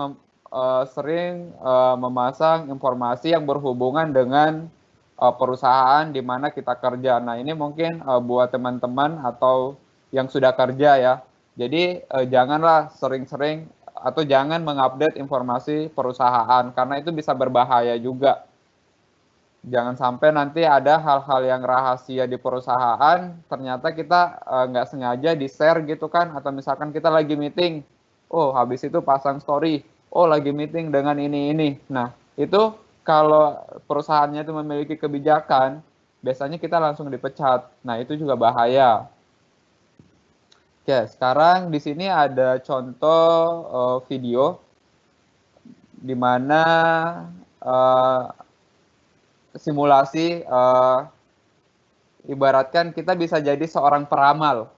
[SPEAKER 3] sering memasang informasi yang berhubungan dengan perusahaan di mana kita kerja. Nah, ini mungkin buat teman-teman atau yang sudah kerja ya. Jadi, janganlah sering-sering atau jangan mengupdate informasi perusahaan karena itu bisa berbahaya juga. Jangan sampai nanti ada hal-hal yang rahasia di perusahaan ternyata kita nggak sengaja di-share gitu kan, atau misalkan kita lagi meeting, oh habis itu pasang story, oh lagi meeting dengan ini. Nah, itu kalau perusahaannya itu memiliki kebijakan, biasanya kita langsung dipecat. Nah, itu juga bahaya. Oke, sekarang di sini ada contoh video di mana simulasi ibaratkan kita bisa jadi seorang peramal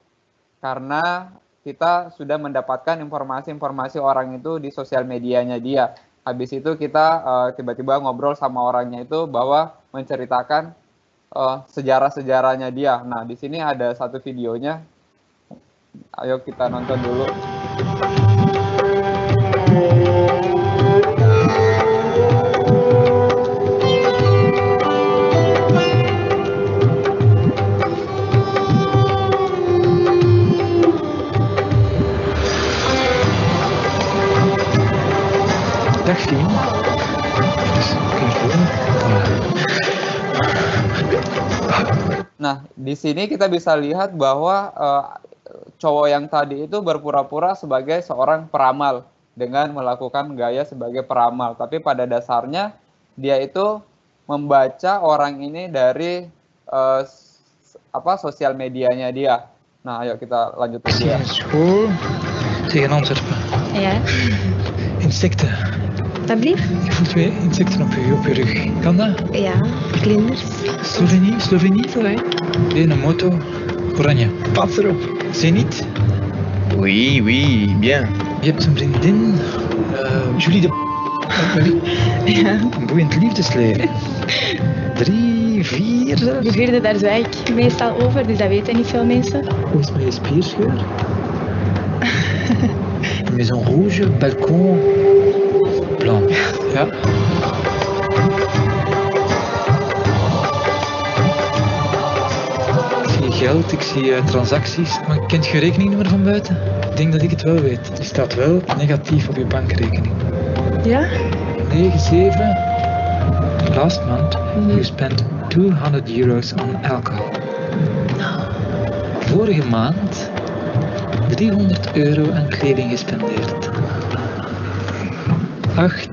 [SPEAKER 3] karena kita sudah mendapatkan informasi-informasi orang itu di sosial medianya dia. Habis itu kita tiba-tiba ngobrol sama orangnya itu bahwa menceritakan sejarah-sejarahnya dia. Nah, di sini ada satu videonya. Ayo kita nonton dulu.
[SPEAKER 12] Dag Fien. Dus kun je voelen.
[SPEAKER 3] Nah, di sini kita bisa lihat bahwa cowok yang tadi itu berpura-pura sebagai seorang peramal dengan melakukan gaya sebagai peramal. Tapi pada dasarnya dia itu membaca orang ini dari sosial medianya dia. Nah, ayo kita lanjut ke dia.
[SPEAKER 12] School tegen Antwerpen.
[SPEAKER 13] Ja.
[SPEAKER 12] Insecten.
[SPEAKER 13] Alsjeblieft.
[SPEAKER 12] Ik voel 2 insecten op je rug. Kan dat?
[SPEAKER 13] Ja, vlinders.
[SPEAKER 12] Slovenie? Een moto. Oranje. Pas erop. Zenith.
[SPEAKER 10] Oui, bien.
[SPEAKER 12] Je hebt een vriendin. Julie de...
[SPEAKER 13] Ja.
[SPEAKER 12] Een boeiend liefdesleven. 3, 4 zelfs.
[SPEAKER 13] De vierde, daar zwijg ik meestal over, dus dat weten niet veel mensen.
[SPEAKER 12] Hoe is het met je spierscheur? Maison rouge, balkon, plan. Ja. Ik zie geld, ik zie transacties, maar kent je rekeningnummer van buiten? Ik denk dat ik het wel weet. Die staat wel negatief op je bankrekening.
[SPEAKER 13] Ja?
[SPEAKER 12] 97. Last month, you spent 200 euros on alcohol. Vorige maand 300 euro aan kleding gespendeerd. 8.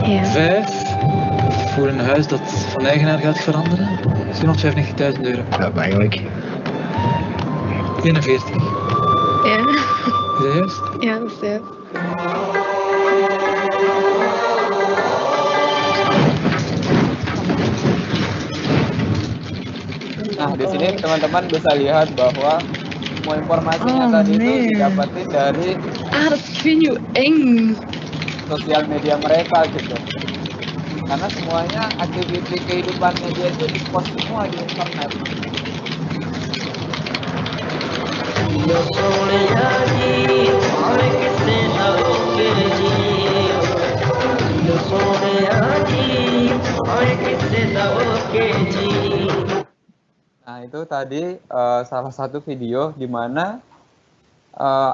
[SPEAKER 13] Ja.
[SPEAKER 12] 5. Voor een huis dat van eigenaar gaat veranderen. 795.000 euro.
[SPEAKER 10] Ja, eigenlijk.
[SPEAKER 12] 41.
[SPEAKER 13] Ja.
[SPEAKER 12] Is dat juist?
[SPEAKER 13] Ja, dat is juist.
[SPEAKER 3] Nah, di sini teman-teman bisa lihat bahwa semua informasinya tadi itu didapatin dari sosial media mereka gitu. Karena semuanya aktivitas kehidupannya dia itu di-post semua di internet. Nah, itu tadi salah satu video di mana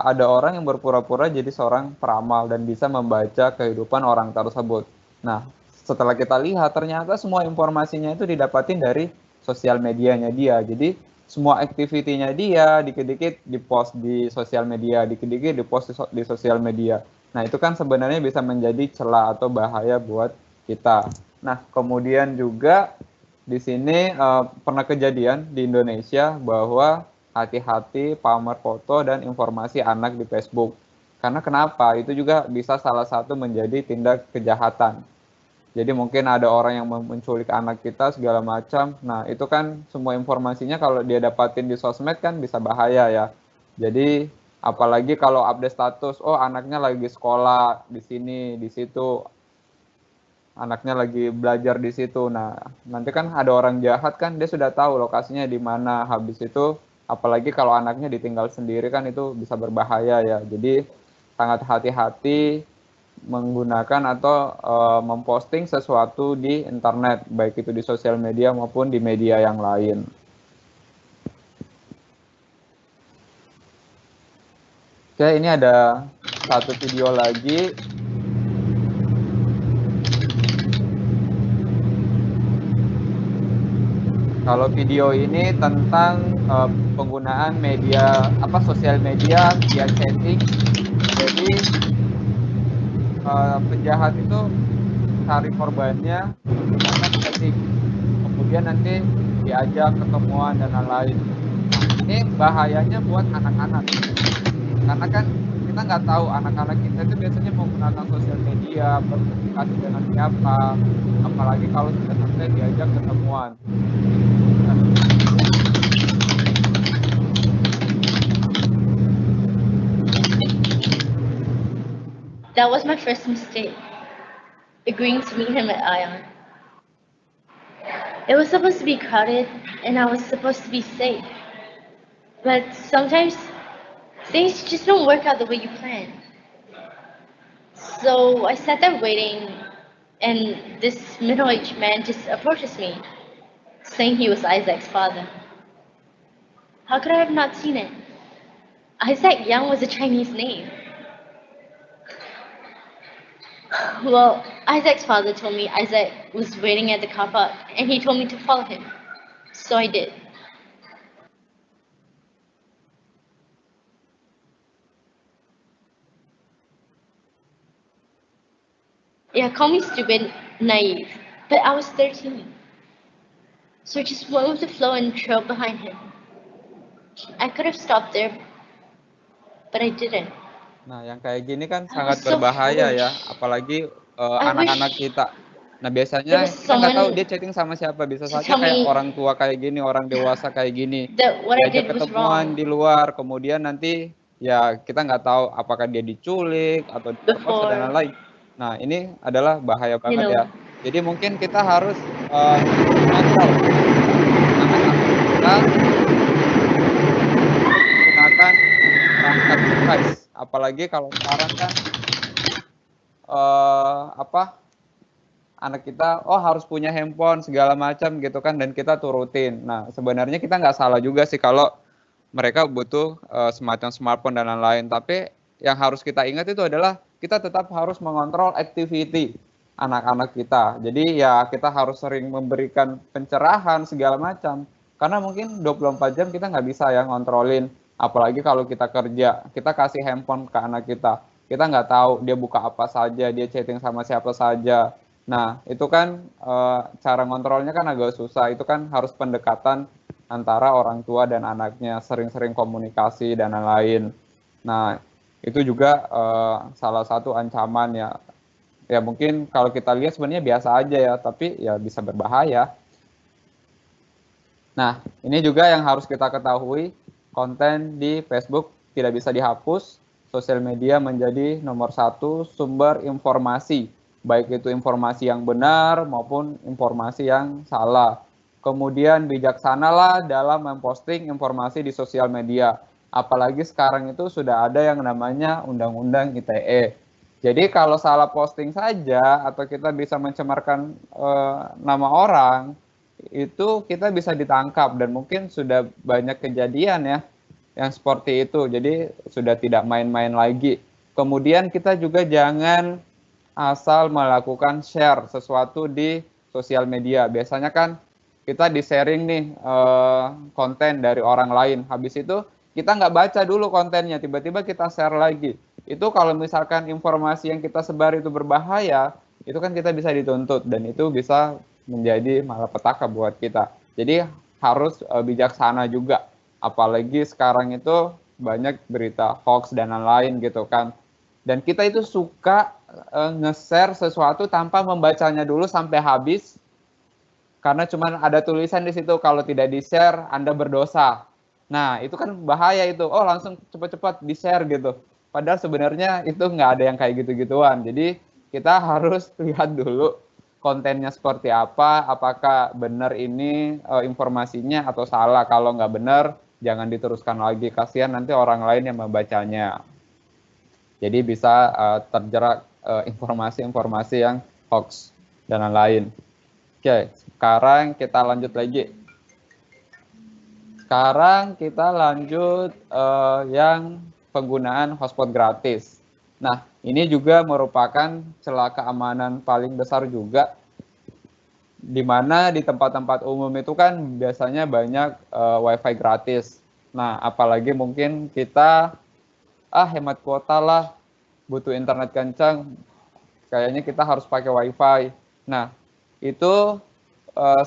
[SPEAKER 3] ada orang yang berpura-pura jadi seorang peramal dan bisa membaca kehidupan orang tersebut. Nah, setelah kita lihat ternyata semua informasinya itu didapatin dari sosial medianya dia. Jadi semua aktivitinya dia dikit-dikit dipost di sosial media, dikit-dikit dipost di sosial media. Nah, itu kan sebenarnya bisa menjadi celah atau bahaya buat kita. Nah, kemudian juga di sini pernah kejadian di Indonesia bahwa hati-hati pamer foto dan informasi anak di Facebook. Karena kenapa? Itu juga bisa salah satu menjadi tindak kejahatan. Jadi mungkin ada orang yang menculik anak kita segala macam. Nah, itu kan semua informasinya kalau dia dapatin di sosmed kan bisa bahaya ya. Jadi apalagi kalau update status, oh anaknya lagi sekolah di sini, di situ. Anaknya lagi belajar di situ. Nah, nanti kan ada orang jahat kan dia sudah tahu lokasinya di mana. Habis itu apalagi kalau anaknya ditinggal sendiri kan itu bisa berbahaya ya. Jadi sangat hati-hati menggunakan atau memposting sesuatu di internet, baik itu di sosial media maupun di media yang lain. Oke, ini ada satu video lagi. Kalau video ini tentang penggunaan media sosial media via chatting. Jadi penjahat itu cari korbannya menggunakan chatting, kemudian nanti diajak ketemuan dan lain-lain. Ini bahayanya buat anak-anak, karena kan kita nggak tahu anak-anak kita itu biasanya menggunakan sosial media, berkomunikasi dengan siapa, apalagi kalau sudah sampai diajak ketemuan.
[SPEAKER 14] That was my first mistake, agreeing to meet him at Ion. It was supposed to be crowded, and I was supposed to be safe. But sometimes things just don't work out the way you plan. So I sat there waiting, and this middle-aged man just approaches me, saying he was Isaac's father. How could I have not seen it? Isaac Young was a Chinese name. Well, Isaac's father told me Isaac was waiting at the car park, and he told me to follow him. So I did. Yeah, call me stupid, naive, but I was 13. So I just went with the flow and trailed behind him. I could have stopped there, but I didn't.
[SPEAKER 3] Nah, yang kayak gini kan sangat berbahaya ya, apalagi anak-anak kita. Nah, biasanya kita nggak tahu dia chatting sama siapa, bisa saja kayak orang tua kayak gini, orang dewasa kayak gini. Diajak ketemuan di luar, kemudian nanti ya kita nggak tahu apakah dia diculik atau diperkosa dan lain-lain. Nah, ini adalah bahaya banget ya. Jadi mungkin kita harus kontrol anak-anak kita menggunakan perangkat device. Apalagi kalau sekarang kan anak kita harus punya handphone segala macam gitu kan, dan kita turutin. Nah, sebenarnya kita nggak salah juga sih kalau mereka butuh semacam smartphone dan lain-lain, tapi yang harus kita ingat itu adalah kita tetap harus mengontrol activity anak-anak kita. Jadi ya kita harus sering memberikan pencerahan segala macam, karena mungkin 24 jam kita nggak bisa ya ngontrolin. Apalagi kalau kita kerja, kita kasih handphone ke anak kita nggak tahu dia buka apa saja, dia chatting sama siapa saja. Nah, itu kan cara ngontrolnya kan agak susah. Itu kan harus pendekatan antara orang tua dan anaknya, sering-sering komunikasi dan lain-lain. Nah, itu juga salah satu ancaman ya. Ya mungkin kalau kita lihat sebenarnya biasa aja ya, tapi ya bisa berbahaya. Nah, ini juga yang harus kita ketahui. Konten di Facebook tidak bisa dihapus. Sosial media menjadi nomor 1 sumber informasi, baik itu informasi yang benar maupun informasi yang salah. Kemudian bijaksanalah dalam memposting informasi di sosial media. Apalagi sekarang itu sudah ada yang namanya Undang-Undang ITE. Jadi kalau salah posting saja atau kita bisa mencemarkan nama orang, itu kita bisa ditangkap, dan mungkin sudah banyak kejadian ya yang seperti itu. Jadi sudah tidak main-main lagi. Kemudian kita juga jangan asal melakukan share sesuatu di sosial media. Biasanya kan kita di-sharing nih konten dari orang lain. Habis itu kita nggak baca dulu kontennya, tiba-tiba kita share lagi. Itu kalau misalkan informasi yang kita sebar itu berbahaya, itu kan kita bisa dituntut, dan itu bisa menjadi malapetaka buat kita. Jadi harus bijaksana juga. Apalagi sekarang itu banyak berita hoax dan lain-lain gitu kan. Dan kita itu suka nge-share sesuatu tanpa membacanya dulu sampai habis. Karena cuma ada tulisan di situ, kalau tidak di-share Anda berdosa. Nah, itu kan bahaya itu. Oh, langsung cepat-cepat di-share gitu. Padahal sebenarnya itu nggak ada yang kayak gitu-gituan. Jadi kita harus lihat dulu kontennya seperti apa, apakah benar ini informasinya atau salah. Kalau nggak benar, jangan diteruskan lagi. Kasihan nanti orang lain yang membacanya. Jadi bisa terjerat informasi-informasi yang hoax dan lain-lain. Oke, sekarang kita lanjut lagi. Sekarang kita lanjut yang penggunaan hotspot gratis. Nah, ini juga merupakan celah keamanan paling besar juga, di mana di tempat-tempat umum itu kan biasanya banyak wifi gratis. Nah, apalagi mungkin kita hemat kuota lah, butuh internet kencang, kayaknya kita harus pakai WiFi. Nah, itu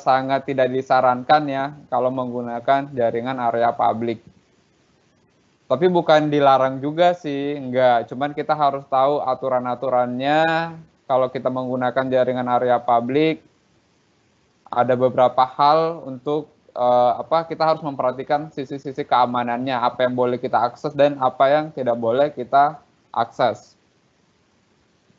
[SPEAKER 3] sangat tidak disarankan ya kalau menggunakan jaringan area publik. Tapi bukan dilarang juga sih, enggak. Cuman kita harus tahu aturan-aturannya. Kalau kita menggunakan jaringan area publik, ada beberapa hal untuk kita harus memperhatikan sisi-sisi keamanannya, apa yang boleh kita akses dan apa yang tidak boleh kita akses.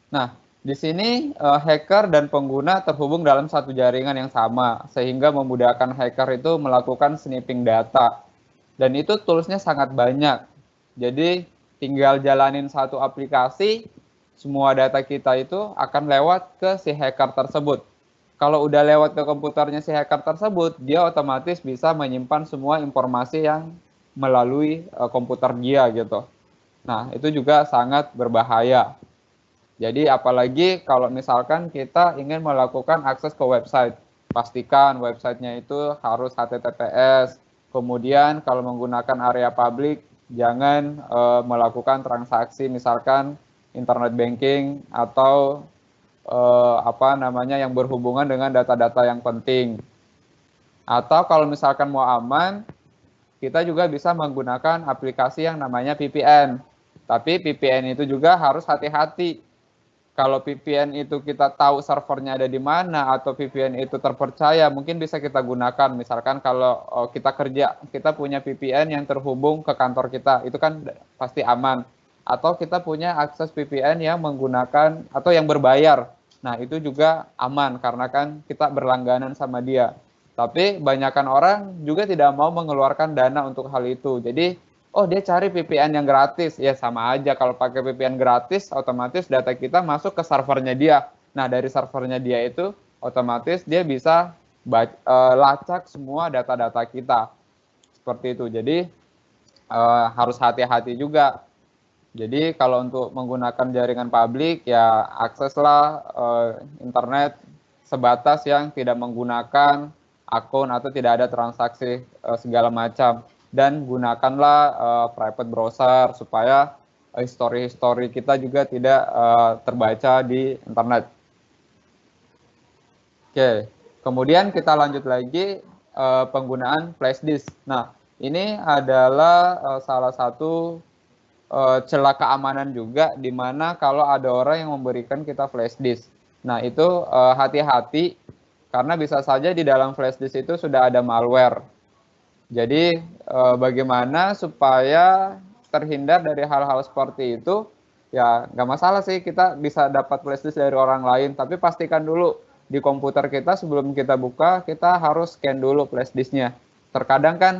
[SPEAKER 3] Nah, di sini hacker dan pengguna terhubung dalam satu jaringan yang sama, sehingga memudahkan hacker itu melakukan sniffing data. Dan itu toolsnya sangat banyak. Jadi tinggal jalanin satu aplikasi, semua data kita itu akan lewat ke si hacker tersebut. Kalau udah lewat ke komputernya si hacker tersebut, dia otomatis bisa menyimpan semua informasi yang melalui komputer dia gitu. Nah, itu juga sangat berbahaya. Jadi apalagi kalau misalkan kita ingin melakukan akses ke website, pastikan websitenya itu harus HTTPS. Kemudian kalau menggunakan area publik, jangan melakukan transaksi misalkan internet banking atau yang berhubungan dengan data-data yang penting. Atau kalau misalkan mau aman, kita juga bisa menggunakan aplikasi yang namanya VPN. Tapi VPN itu juga harus hati-hati. Kalau VPN itu kita tahu servernya ada di mana atau VPN itu terpercaya, mungkin bisa kita gunakan. Misalkan kalau kita kerja, kita punya VPN yang terhubung ke kantor kita, itu kan pasti aman. Atau kita punya akses VPN yang menggunakan atau yang berbayar. Nah, itu juga aman karena kan kita berlangganan sama dia. Tapi banyakkan orang juga tidak mau mengeluarkan dana untuk hal itu. Jadi, dia cari VPN yang gratis. Ya sama aja, kalau pakai VPN gratis, otomatis data kita masuk ke servernya dia. Nah, dari servernya dia itu, otomatis dia bisa lacak semua data-data kita. Seperti itu. Jadi, harus hati-hati juga. Jadi kalau untuk menggunakan jaringan publik, ya akseslah internet sebatas yang tidak menggunakan akun atau tidak ada transaksi segala macam. Dan gunakanlah private browser supaya history kita juga tidak terbaca di internet. Oke, kemudian kita lanjut lagi penggunaan flash disk. Nah, ini adalah salah satu celah keamanan juga, di mana kalau ada orang yang memberikan kita flash disk. Nah, itu hati-hati karena bisa saja di dalam flash disk itu sudah ada malware. Jadi bagaimana supaya terhindar dari hal-hal seperti itu? Ya nggak masalah sih kita bisa dapat flash disk dari orang lain, tapi pastikan dulu di komputer kita sebelum kita buka, kita harus scan dulu flash disknya. Terkadang kan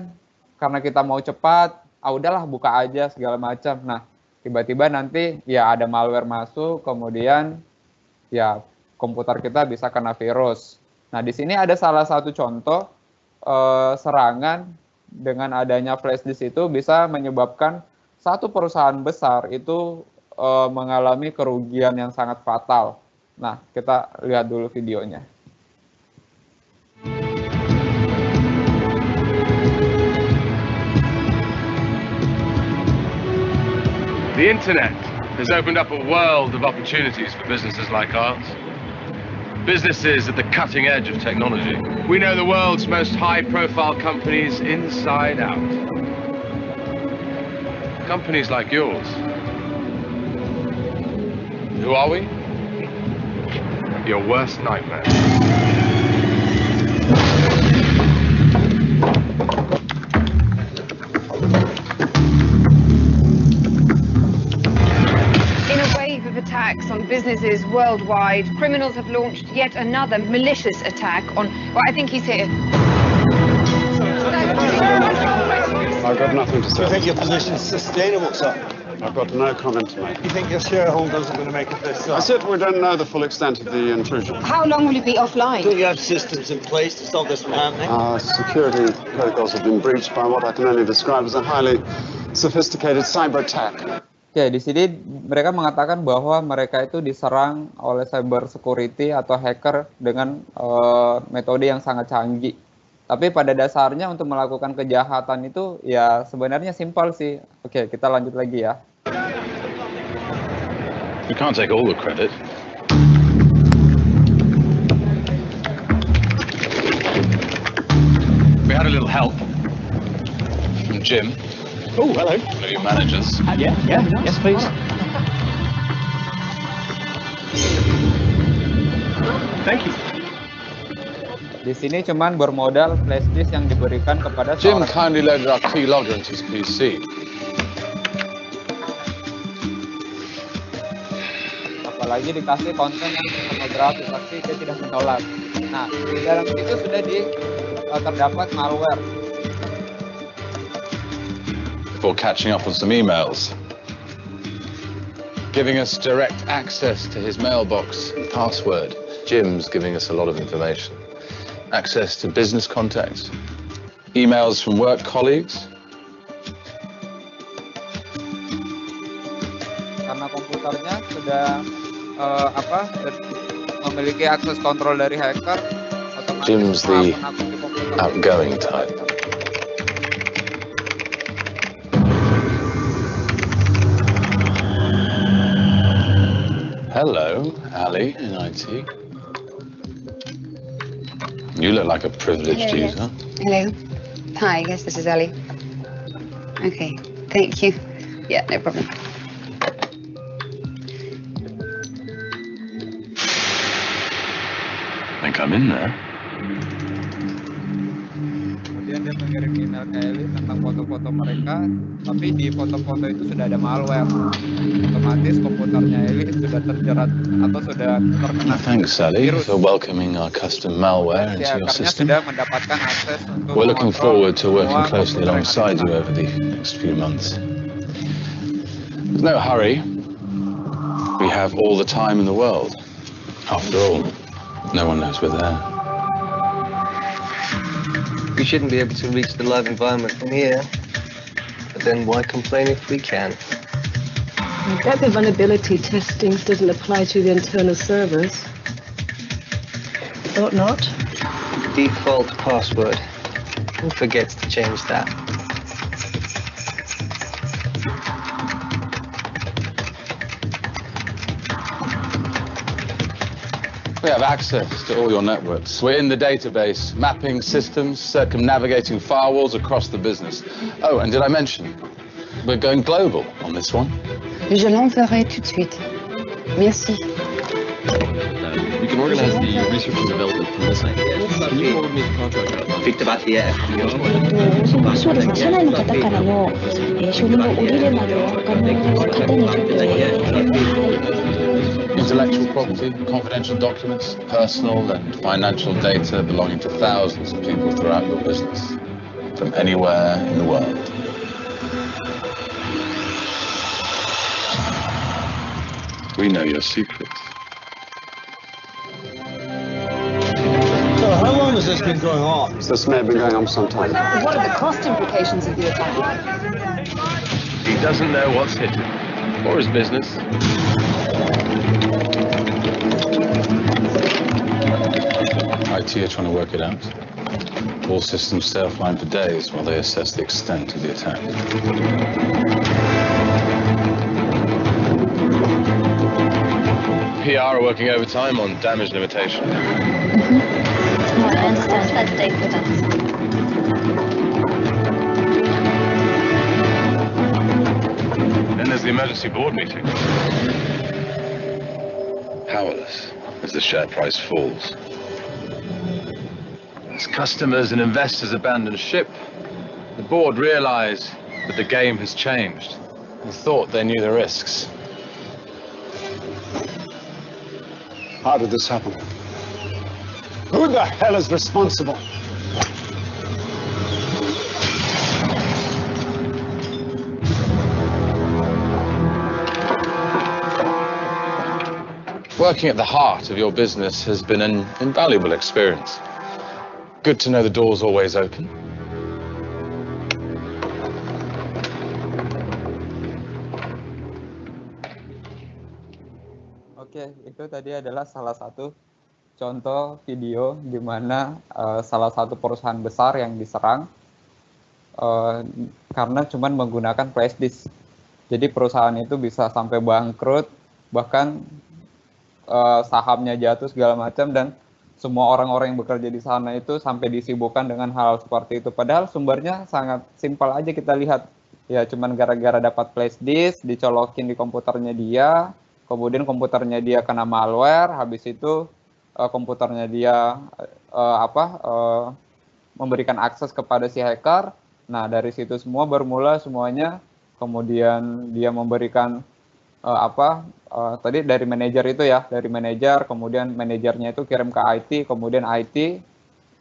[SPEAKER 3] karena kita mau cepat, udahlah buka aja segala macam. Nah, tiba-tiba nanti ya ada malware masuk, kemudian ya komputer kita bisa kena virus. Nah, di sini ada salah satu contoh serangan dengan adanya flash disk itu bisa menyebabkan satu perusahaan besar itu mengalami kerugian yang sangat fatal. Nah, kita lihat dulu videonya.
[SPEAKER 15] The internet has opened up a world of opportunities for businesses like ours. Businesses at the cutting edge of technology. We know the world's most high-profile companies inside out. Companies like yours. Who are we? Your worst nightmare.
[SPEAKER 16] Attacks on businesses worldwide, criminals have launched yet another malicious attack on, well, I think he's here.
[SPEAKER 17] I've got nothing to say.
[SPEAKER 18] Do you think your position is sustainable, sir?
[SPEAKER 17] I've got no comment to make.
[SPEAKER 18] Do you think your shareholders are going to make it this
[SPEAKER 17] I said we don't know the full extent of the intrusion.
[SPEAKER 16] How long will it be offline?
[SPEAKER 18] Do you have systems in place to stop this from happening?
[SPEAKER 17] Security protocols have been breached by what I can only describe as a highly sophisticated cyber attack.
[SPEAKER 3] Oke, di sini mereka mengatakan bahwa mereka itu diserang oleh cyber security atau hacker dengan metode yang sangat canggih. Tapi pada dasarnya untuk melakukan kejahatan itu ya sebenarnya simpel sih. Oke, kita lanjut lagi ya.
[SPEAKER 15] We can't take all the credit. help from Jim.
[SPEAKER 19] Oh, hello.
[SPEAKER 15] One of your managers.
[SPEAKER 19] Yes, please. Thank you.
[SPEAKER 3] Di sini cuman bermodal flash disk yang diberikan kepada
[SPEAKER 15] Jim
[SPEAKER 3] seorang.
[SPEAKER 15] kindly loaded our keylogger into his PC.
[SPEAKER 3] Apalagi dikasih konten yang pornografi, pasti dia tidak menolak. Nah, di dalam itu sudah terdapat malware.
[SPEAKER 15] Before catching up on some emails, giving us direct access to his mailbox and password. Jim's giving us a lot of information. Access to business contacts, emails from work colleagues.
[SPEAKER 3] Karena komputernya sudah memiliki akses kontrol dari hacker, otomatis
[SPEAKER 15] Jim's the
[SPEAKER 3] akun-akun di komputer
[SPEAKER 15] outgoing type. Hello, Ali in IT. You look like a privileged
[SPEAKER 16] Hello,
[SPEAKER 15] user.
[SPEAKER 16] Hello. Hi, yes, this is Ellie. Okay, thank you. Yeah, no problem.
[SPEAKER 15] I think I'm in there.
[SPEAKER 3] Kemudian dia mengirim email ke Eli tentang foto-foto mereka, tapi di foto-foto itu sudah ada malware. Otomatis komputernya Eli sudah terjerat atau sudah terkena
[SPEAKER 15] Thanks, Ali,
[SPEAKER 3] virus.
[SPEAKER 15] for welcoming our custom malware
[SPEAKER 3] Si
[SPEAKER 15] into your
[SPEAKER 3] hackernya
[SPEAKER 15] system.
[SPEAKER 3] sudah mendapatkan akses untuk
[SPEAKER 15] We're looking
[SPEAKER 3] mengontrol
[SPEAKER 15] forward to working
[SPEAKER 3] semua
[SPEAKER 15] closely
[SPEAKER 3] komputer yang
[SPEAKER 15] alongside
[SPEAKER 3] ada.
[SPEAKER 15] you over the next few months. There's no hurry. We have all the time in the world. After all, no one knows we're there.
[SPEAKER 2] We shouldn't be able to reach the live environment from here. But then why complain if we can?
[SPEAKER 20] That the vulnerability testing doesn't apply to the internal servers. Thought not.
[SPEAKER 2] Default password. Who forgets to change that?
[SPEAKER 15] We have access to all your networks. We're in the database, mapping systems, circumnavigating firewalls across the business. Oh, and did I mention, we're going global on this one.
[SPEAKER 16] Je l'enverrai tout de suite. Merci.
[SPEAKER 21] We can organize the research and development from this idea. Can you forward me the contract?
[SPEAKER 2] Picked about the F.
[SPEAKER 22] そうですね、社内の方からの、承認が下りるまで他の方にちょっと、
[SPEAKER 15] Intellectual property, confidential documents, personal and financial data belonging to thousands of people throughout your business, from anywhere in the world. We know your secrets.
[SPEAKER 18] So how long has this been going on?
[SPEAKER 17] This may have been going on for some time.
[SPEAKER 16] What are the cost implications of the attack?
[SPEAKER 15] He doesn't know what's hit him, or his business. IT are trying to work it out. All systems stay offline for days while they assess the extent of the attack. PR are working overtime on damage limitation.
[SPEAKER 14] No, I understand. Let's stay with us.
[SPEAKER 15] Then there's the emergency board meeting. Powerless as the share price falls. As customers and investors abandon ship, the board realize that the game has changed. They thought they knew the risks.
[SPEAKER 17] How did this happen? Who the hell is responsible?
[SPEAKER 15] Working at the heart of your business has been an invaluable experience. Good to know the door's always open.
[SPEAKER 3] Oke, itu tadi adalah salah satu contoh video di mana salah satu perusahaan besar yang diserang karena cuma menggunakan flash disk. Jadi perusahaan itu bisa sampai bangkrut, bahkan sahamnya jatuh segala macam, dan semua orang-orang yang bekerja di sana itu sampai disibukkan dengan hal seperti itu. Padahal sumbernya sangat simpel aja kita lihat. Ya cuman gara-gara dapat flash disk, dicolokin di komputernya dia, kemudian komputernya dia kena malware, habis itu komputernya dia memberikan akses kepada si hacker. Nah dari situ semua bermula semuanya. Kemudian dia memberikan tadi dari manajer itu ya, dari manajer, kemudian manajernya itu kirim ke IT, kemudian IT,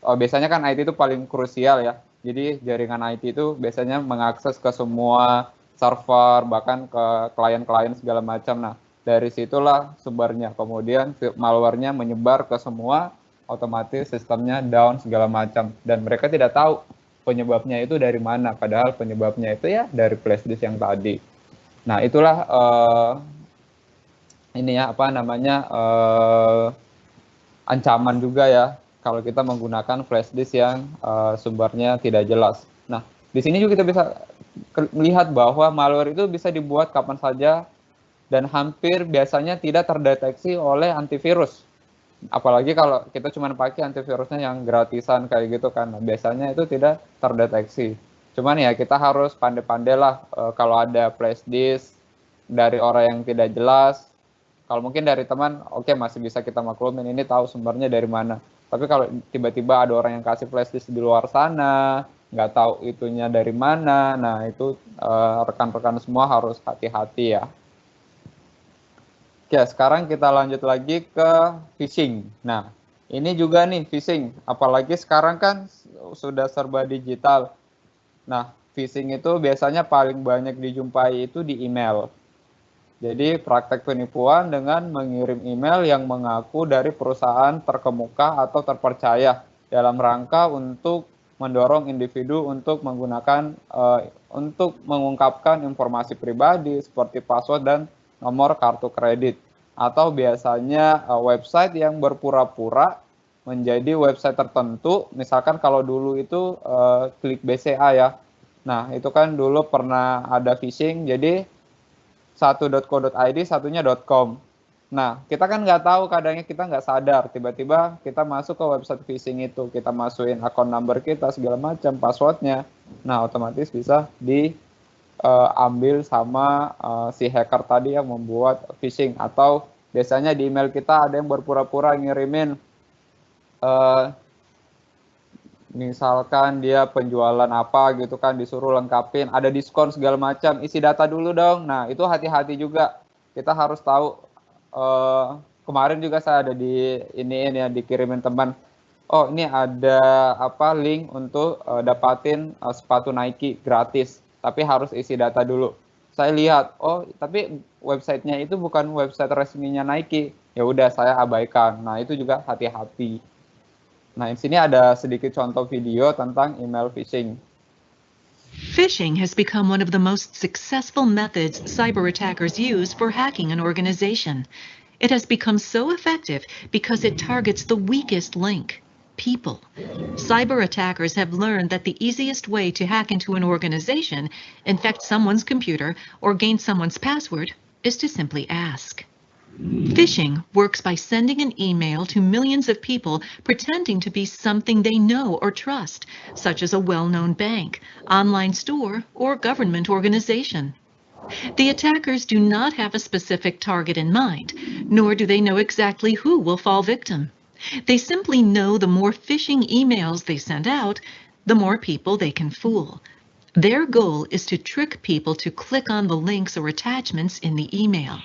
[SPEAKER 3] biasanya kan IT itu paling krusial ya. Jadi jaringan IT itu biasanya mengakses ke semua server, bahkan ke klien-klien segala macam. Nah, dari situlah sumbernya. Kemudian malware-nya menyebar ke semua, otomatis sistemnya down segala macam. Dan mereka tidak tahu penyebabnya itu dari mana. Padahal penyebabnya itu ya dari flash disk yang tadi. Nah, itulah ancaman juga ya kalau kita menggunakan flash disk yang sumbernya tidak jelas. Nah, di sini juga kita bisa melihat bahwa malware itu bisa dibuat kapan saja dan hampir biasanya tidak terdeteksi oleh antivirus. Apalagi kalau kita cuma pakai antivirusnya yang gratisan kayak gitu kan, biasanya itu tidak terdeteksi. Cuman ya kita harus pandai-pandai lah kalau ada flash disk dari orang yang tidak jelas. Kalau mungkin dari teman, oke, masih bisa kita maklumin, ini tahu sumbernya dari mana. Tapi kalau tiba-tiba ada orang yang kasih flash disk di luar sana, nggak tahu itunya dari mana, nah itu rekan-rekan semua harus hati-hati ya. Oke, sekarang kita lanjut lagi ke phishing. Nah, ini juga nih phishing, apalagi sekarang kan sudah serba digital. Nah, phishing itu biasanya paling banyak dijumpai itu di email. Jadi praktek penipuan dengan mengirim email yang mengaku dari perusahaan terkemuka atau terpercaya dalam rangka untuk mendorong individu untuk menggunakan untuk mengungkapkan informasi pribadi seperti password dan nomor kartu kredit, atau biasanya website yang berpura-pura menjadi website tertentu. Misalkan kalau dulu itu klik BCA ya. Nah, itu kan dulu pernah ada phishing, jadi satu.co.id, satunya .com. Nah, kita kan nggak tahu, kadangnya kita nggak sadar, tiba-tiba kita masuk ke website phishing itu, kita masukin akun number kita, segala macam, passwordnya. Nah, otomatis bisa diambil sama si hacker tadi yang membuat phishing. Atau biasanya di email kita ada yang berpura-pura ngirimin, misalkan dia penjualan apa gitu kan, disuruh lengkapin, ada diskon segala macam, isi data dulu dong. Nah, itu hati-hati juga. Kita harus tahu. Kemarin juga saya ada dikirimin teman. Oh, ini ada link untuk dapatin sepatu Nike gratis, tapi harus isi data dulu. Saya lihat, oh, tapi websitenya itu bukan website resminya Nike. Ya udah, saya abaikan. Nah, itu juga hati-hati. Nah, di sini ada sedikit contoh video tentang email phishing.
[SPEAKER 1] Phishing has become one of the most successful methods cyber attackers use for hacking an organization. It has become so effective because it targets the weakest link, people. Cyber attackers have learned that the easiest way to hack into an organization, infect someone's computer, or gain someone's password is to simply ask. Phishing works by sending an email to millions of people pretending to be something they know or trust, such as a well-known bank, online store, or government organization. The attackers do not have a specific target in mind, nor do they know exactly who will fall victim. They simply know the more phishing emails they send out, the more people they can fool. Their goal is to trick people to click on the links or attachments in the email.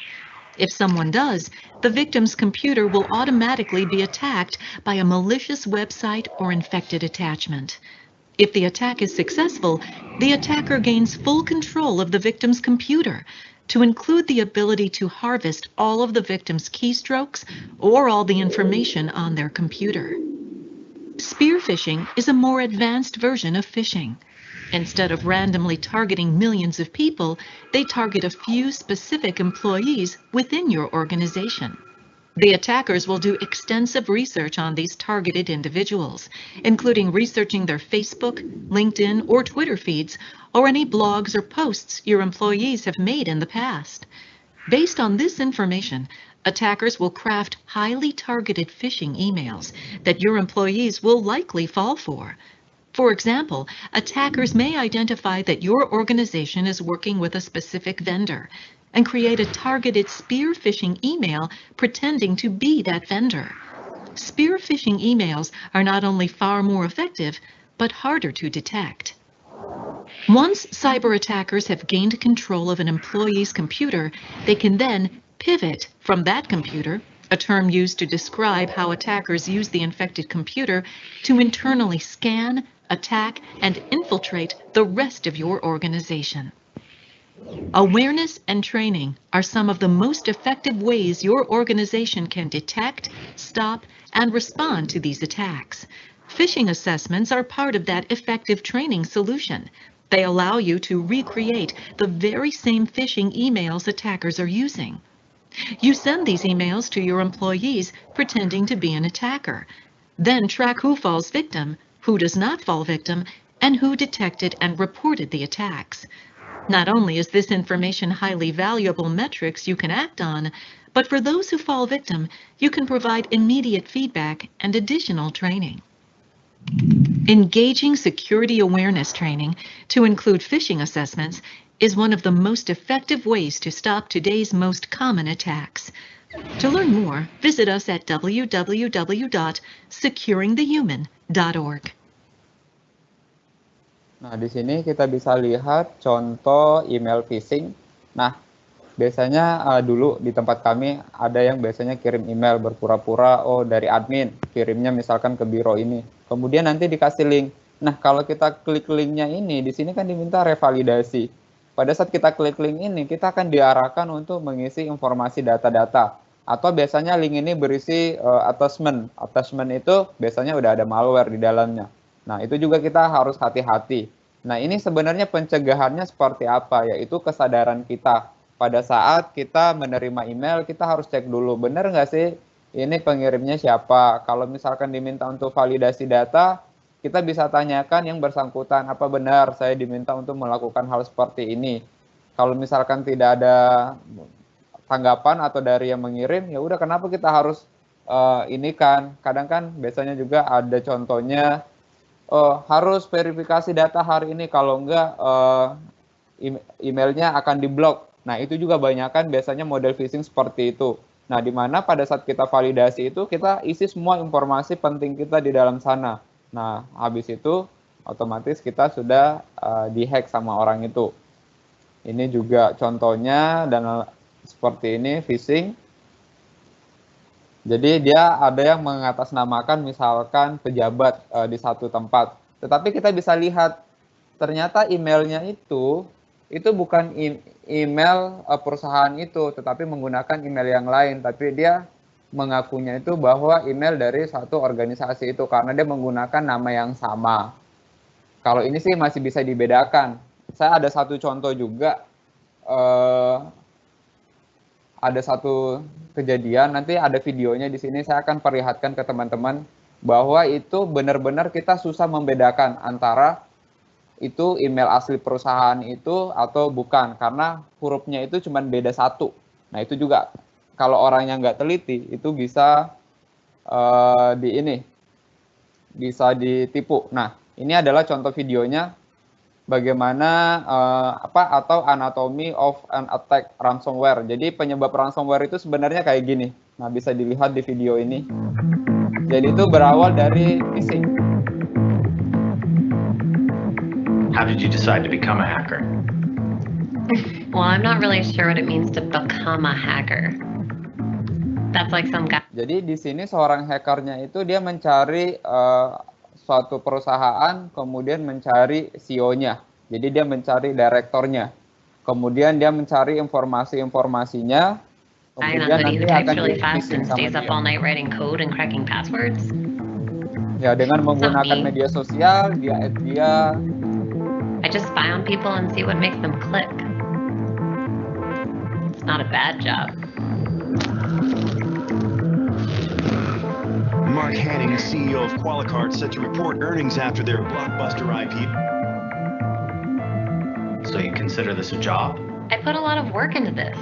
[SPEAKER 1] If someone does, the victim's computer will automatically be attacked by a malicious website or infected attachment. If the attack is successful, the attacker gains full control of the victim's computer, to include the ability to harvest all of the victim's keystrokes or all the information on their computer. Spear phishing is a more advanced version of phishing. Instead of randomly targeting millions of people, they target a few specific employees within your organization. The attackers will do extensive research on these targeted individuals, including researching their Facebook, LinkedIn, or Twitter feeds, or any blogs or posts your employees have made in the past. Based on this information, attackers will craft highly targeted phishing emails that your employees will likely fall for. For example, attackers may identify that your organization is working with a specific vendor and create a targeted spear phishing email pretending to be that vendor. Spear phishing emails are not only far more effective, but harder to detect. Once cyber attackers have gained control of an employee's computer, they can then pivot from that computer, a term used to describe how attackers use the infected computer, to internally scan, attack, and infiltrate the rest of your organization. Awareness and training are some of the most effective ways your organization can detect, stop, and respond to these attacks. Phishing assessments are part of that effective training solution. They allow you to recreate the very same phishing emails attackers are using. You send these emails to your employees pretending to be an attacker. Then track who falls victim, who does not fall victim, and who detected and reported the attacks. Not only is this information highly valuable metrics you can act on, but for those who fall victim, you can provide immediate feedback and additional training. Engaging security awareness training, to include phishing assessments, is one of the most effective ways to stop today's most common attacks. To learn more, visit us at www.securingthehuman.org.
[SPEAKER 3] Nah, di sini kita bisa lihat contoh email phishing. Nah, biasanya dulu di tempat kami ada yang biasanya kirim email berpura-pura, oh dari admin, kirimnya misalkan ke biro ini. Kemudian nanti dikasih link. Nah, kalau kita klik linknya ini, di sini kan diminta revalidasi. Pada saat kita klik link ini, kita akan diarahkan untuk mengisi informasi data-data. Atau biasanya link ini berisi attachment. Attachment itu biasanya udah ada malware di dalamnya. Nah, itu juga kita harus hati-hati. Nah, ini sebenarnya pencegahannya seperti apa? Yaitu kesadaran kita. Pada saat kita menerima email, kita harus cek dulu, benar nggak sih ini pengirimnya siapa? Kalau misalkan diminta untuk validasi data, kita bisa tanyakan yang bersangkutan, apa benar saya diminta untuk melakukan hal seperti ini? Kalau misalkan tidak ada tanggapan atau dari yang mengirim, ya udah kenapa kita harus ini kan? Kadang kan biasanya juga ada contohnya, harus verifikasi data hari ini, kalau enggak emailnya akan diblok. Nah, itu juga banyakan biasanya model phishing seperti itu. Nah, di mana pada saat kita validasi itu, kita isi semua informasi penting kita di dalam sana. Nah, habis itu otomatis kita sudah dihack sama orang itu. Ini juga contohnya, dan seperti ini phishing. Jadi dia ada yang mengatasnamakan misalkan pejabat di satu tempat. Tetapi kita bisa lihat ternyata emailnya itu bukan email perusahaan itu, tetapi menggunakan email yang lain. Tapi dia mengakunya itu bahwa email dari satu organisasi itu karena dia menggunakan nama yang sama. Kalau ini sih masih bisa dibedakan. Saya ada satu contoh juga. Ada satu kejadian, nanti ada videonya di sini, saya akan perlihatkan ke teman-teman bahwa itu benar-benar kita susah membedakan antara itu email asli perusahaan itu atau bukan, karena hurufnya itu cuma beda satu. Nah, itu juga kalau orangnya nggak teliti itu bisa bisa ditipu. Nah, ini adalah contoh videonya bagaimana atau anatomy of an attack ransomware. Jadi penyebab ransomware itu sebenarnya kayak gini. Nah, bisa dilihat di video ini. Jadi itu berawal dari phishing.
[SPEAKER 6] How did you decide to become a hacker?
[SPEAKER 7] Well, I'm not really sure what it means to become a hacker. That's like some guy.
[SPEAKER 3] Jadi di sini seorang hackernya itu dia mencari suatu perusahaan, kemudian mencari CEO-nya. Jadi dia mencari direktornya. Kemudian dia mencari informasi-informasinya. Kemudian nanti akan di-phishing sama dia. Ya, dengan menggunakan media sosial, dia
[SPEAKER 7] I just spy on people and see what makes them click. It's not a bad job.
[SPEAKER 23] Mark Hanning, CEO of Qualicard, set to report earnings after their blockbuster IPO.
[SPEAKER 6] So you consider this a job?
[SPEAKER 7] I put a lot of work into this.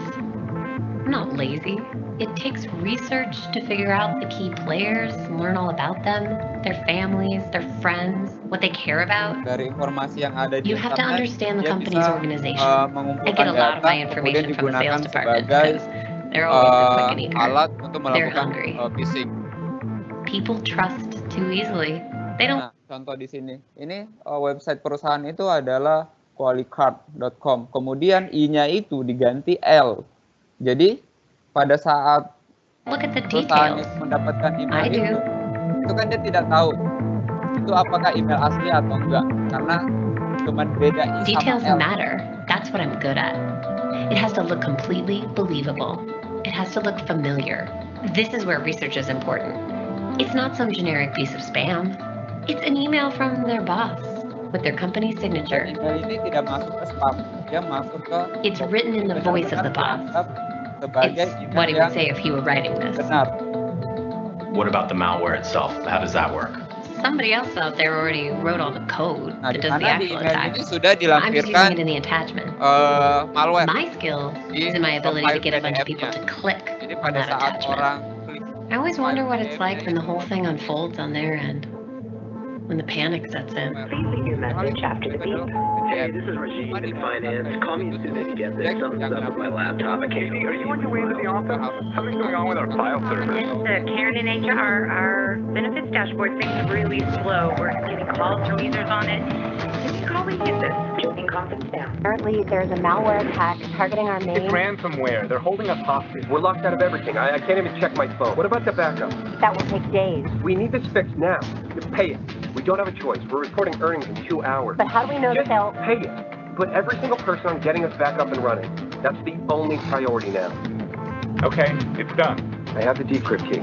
[SPEAKER 7] I'm not lazy. It takes research to figure out the key players, learn all about them, their families, their friends, what they care about.
[SPEAKER 3] Dari informasi yang ada di
[SPEAKER 7] You have to
[SPEAKER 3] internet,
[SPEAKER 7] understand the
[SPEAKER 3] dia
[SPEAKER 7] company's
[SPEAKER 3] bisa
[SPEAKER 7] organization. I get
[SPEAKER 3] mengumpulkan
[SPEAKER 7] a lot of my
[SPEAKER 3] data, kemudian
[SPEAKER 7] information from the
[SPEAKER 3] digunakan
[SPEAKER 7] sales department
[SPEAKER 3] sebagai
[SPEAKER 7] because they're always the quick and eager.
[SPEAKER 3] alat untuk
[SPEAKER 7] They're
[SPEAKER 3] melakukan
[SPEAKER 7] hungry.
[SPEAKER 3] phishing.
[SPEAKER 7] People trust too easily. They don't.
[SPEAKER 3] Nah, contoh di sini, ini website perusahaan itu adalah qualicard.com. Kemudian I-nya itu diganti L. Jadi pada saat
[SPEAKER 7] Look at the
[SPEAKER 3] perusahaan
[SPEAKER 7] details.
[SPEAKER 3] itu mendapatkan
[SPEAKER 7] I
[SPEAKER 3] email
[SPEAKER 7] do.
[SPEAKER 3] itu kan dia tidak tahu itu apakah email asli atau enggak, karena cuma beda I sama
[SPEAKER 7] Details
[SPEAKER 3] L.
[SPEAKER 7] matter. That's what I'm good at. It has to look completely believable. It has to look familiar. This is where research is important. It's not some generic piece of spam. It's an email from their boss with their company signature.
[SPEAKER 3] Email ini tidak masuk ke spam, dia masuk ke
[SPEAKER 7] It's written in the voice of the boss.
[SPEAKER 3] sebagai
[SPEAKER 7] It's what he would say if he were writing this.
[SPEAKER 3] benar.
[SPEAKER 6] What about the malware itself? How does that work?
[SPEAKER 7] Somebody else out there already wrote all the code
[SPEAKER 3] Nah,
[SPEAKER 7] that
[SPEAKER 3] di
[SPEAKER 7] does the
[SPEAKER 3] mana di
[SPEAKER 7] actual
[SPEAKER 3] email
[SPEAKER 7] attack.
[SPEAKER 3] ini sudah
[SPEAKER 7] I'm just using
[SPEAKER 3] dilampirkan
[SPEAKER 7] it in the attachment.
[SPEAKER 3] malware
[SPEAKER 7] My skill
[SPEAKER 3] di
[SPEAKER 7] is in my ability to get a bunch of people
[SPEAKER 3] PDF-nya.
[SPEAKER 7] to click
[SPEAKER 3] Jadi
[SPEAKER 7] on
[SPEAKER 3] pada
[SPEAKER 7] that
[SPEAKER 3] saat
[SPEAKER 7] attachment.
[SPEAKER 3] orang klik
[SPEAKER 7] I always wonder what it's
[SPEAKER 3] PDF-nya
[SPEAKER 7] like when the whole thing unfolds on their end, when the panic sets in.
[SPEAKER 5] Please leave your message after the beep. Hey, this is Rashid in finance. Call me as soon as you get this. Something's up with my laptop. I can't.
[SPEAKER 8] Are you on your way to the office? Something's going on with our file server.
[SPEAKER 5] This is Karen in HR. Our benefits dashboard things are really slow. We're getting calls from users on it. Can you call and get this? Joining conference now.
[SPEAKER 9] Apparently, there's a malware attack targeting our main.
[SPEAKER 8] It's ransomware. They're holding us hostage. We're locked out of everything. I can't even check my phone. What about the backup?
[SPEAKER 9] That will take days.
[SPEAKER 8] We need this fixed now. Just pay it. We don't have a choice. We're reporting earnings in 2 hours.
[SPEAKER 9] But how do we know that
[SPEAKER 8] Just
[SPEAKER 9] they'll?
[SPEAKER 8] pay it. Put every single person on getting us back up and running. That's the only priority now. Okay, it's done. I have the decrypt key.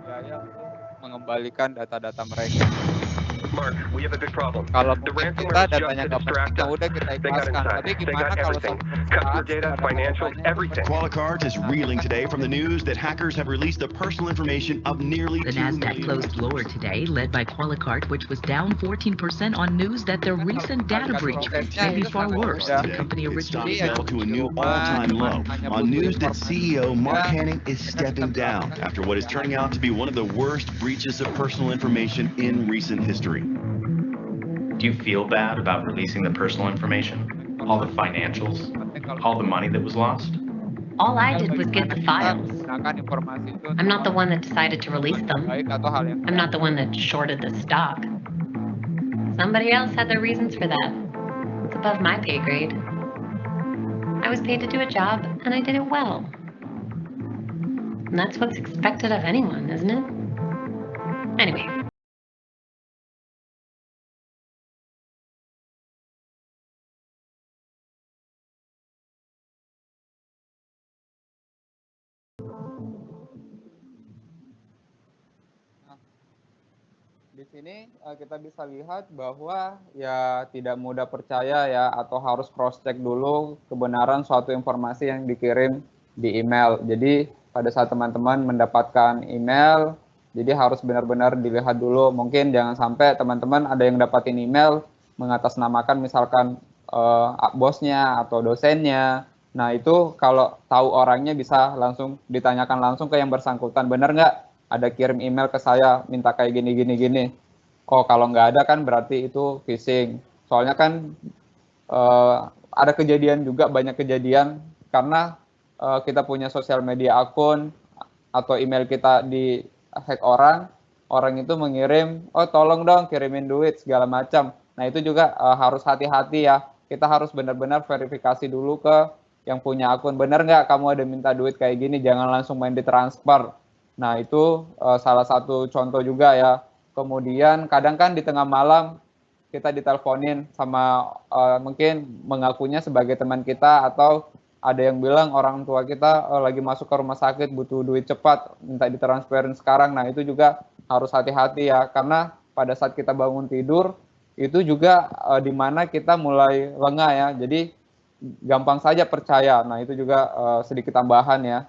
[SPEAKER 3] Biaya untuk mengembalikan data-data mereka.
[SPEAKER 8] Mark, we have a big problem.
[SPEAKER 3] Kalau
[SPEAKER 8] The
[SPEAKER 3] mungkin
[SPEAKER 8] ransomware
[SPEAKER 3] kita
[SPEAKER 8] is just
[SPEAKER 3] datanya
[SPEAKER 8] to
[SPEAKER 3] nggak
[SPEAKER 8] distract
[SPEAKER 3] penting,
[SPEAKER 8] us.
[SPEAKER 3] udah kita
[SPEAKER 8] They got
[SPEAKER 3] ikhlaskan.
[SPEAKER 8] inside.
[SPEAKER 3] Tapi
[SPEAKER 8] They
[SPEAKER 3] gimana
[SPEAKER 8] got
[SPEAKER 3] kalau
[SPEAKER 8] everything.
[SPEAKER 3] satu
[SPEAKER 8] Customer
[SPEAKER 3] perusahaan
[SPEAKER 8] data,
[SPEAKER 3] pada
[SPEAKER 8] financials,
[SPEAKER 3] datanya
[SPEAKER 8] everything.
[SPEAKER 23] Qualicard is reeling today from the news that hackers have released the personal information of nearly
[SPEAKER 1] The
[SPEAKER 23] 2
[SPEAKER 1] Nasdaq
[SPEAKER 23] million.
[SPEAKER 1] closed lower today, led by Qualicard, which was down 14% on news that the recent data breach may be far worse. The company
[SPEAKER 23] It
[SPEAKER 1] originally
[SPEAKER 23] fell to a new all-time low on news that CEO Mark Hanning is stepping down after what is turning out to be one of the worst breaches of personal information in recent history.
[SPEAKER 6] Do you feel bad about releasing the personal information? All the financials? All the money that was lost?
[SPEAKER 7] All I did was get the files.
[SPEAKER 3] Gunakan informasi itu
[SPEAKER 7] I'm not the one that decided to release them.
[SPEAKER 3] baik atau hal yang
[SPEAKER 7] I'm not the one that shorted the stock. Somebody else had their reasons for that. It's above my pay grade. I was paid to do a job, and I did it well. And that's what's expected of anyone, isn't it? Anyway.
[SPEAKER 3] Di sini kita bisa lihat bahwa ya tidak mudah percaya ya atau harus cross check dulu kebenaran suatu informasi yang dikirim di email. Jadi pada saat teman-teman mendapatkan email, jadi harus benar-benar dilihat dulu. Mungkin jangan sampai teman-teman ada yang dapatin email mengatasnamakan misalkan bosnya atau dosennya. Nah itu kalau tahu orangnya bisa langsung ditanyakan langsung ke yang bersangkutan, benar nggak? Ada kirim email ke saya minta kayak gini. Oh kalau nggak ada kan berarti itu phishing. Soalnya kan ada kejadian juga, banyak kejadian karena kita punya sosial media akun atau email kita di hack orang itu mengirim, oh tolong dong kirimin duit segala macam. Nah itu juga harus hati-hati ya. Kita harus benar-benar verifikasi dulu ke yang punya akun. Benar nggak kamu ada minta duit kayak gini? Jangan langsung main ditransfer. Nah itu salah satu contoh juga ya. Kemudian kadang kan di tengah malam kita diteleponin sama mungkin mengakunya sebagai teman kita atau ada yang bilang orang tua kita lagi masuk ke rumah sakit butuh duit cepat minta ditransferin sekarang. Nah itu juga harus hati-hati ya karena pada saat kita bangun tidur itu juga di mana kita mulai lengah ya. Jadi gampang saja percaya. Nah itu juga sedikit tambahan ya.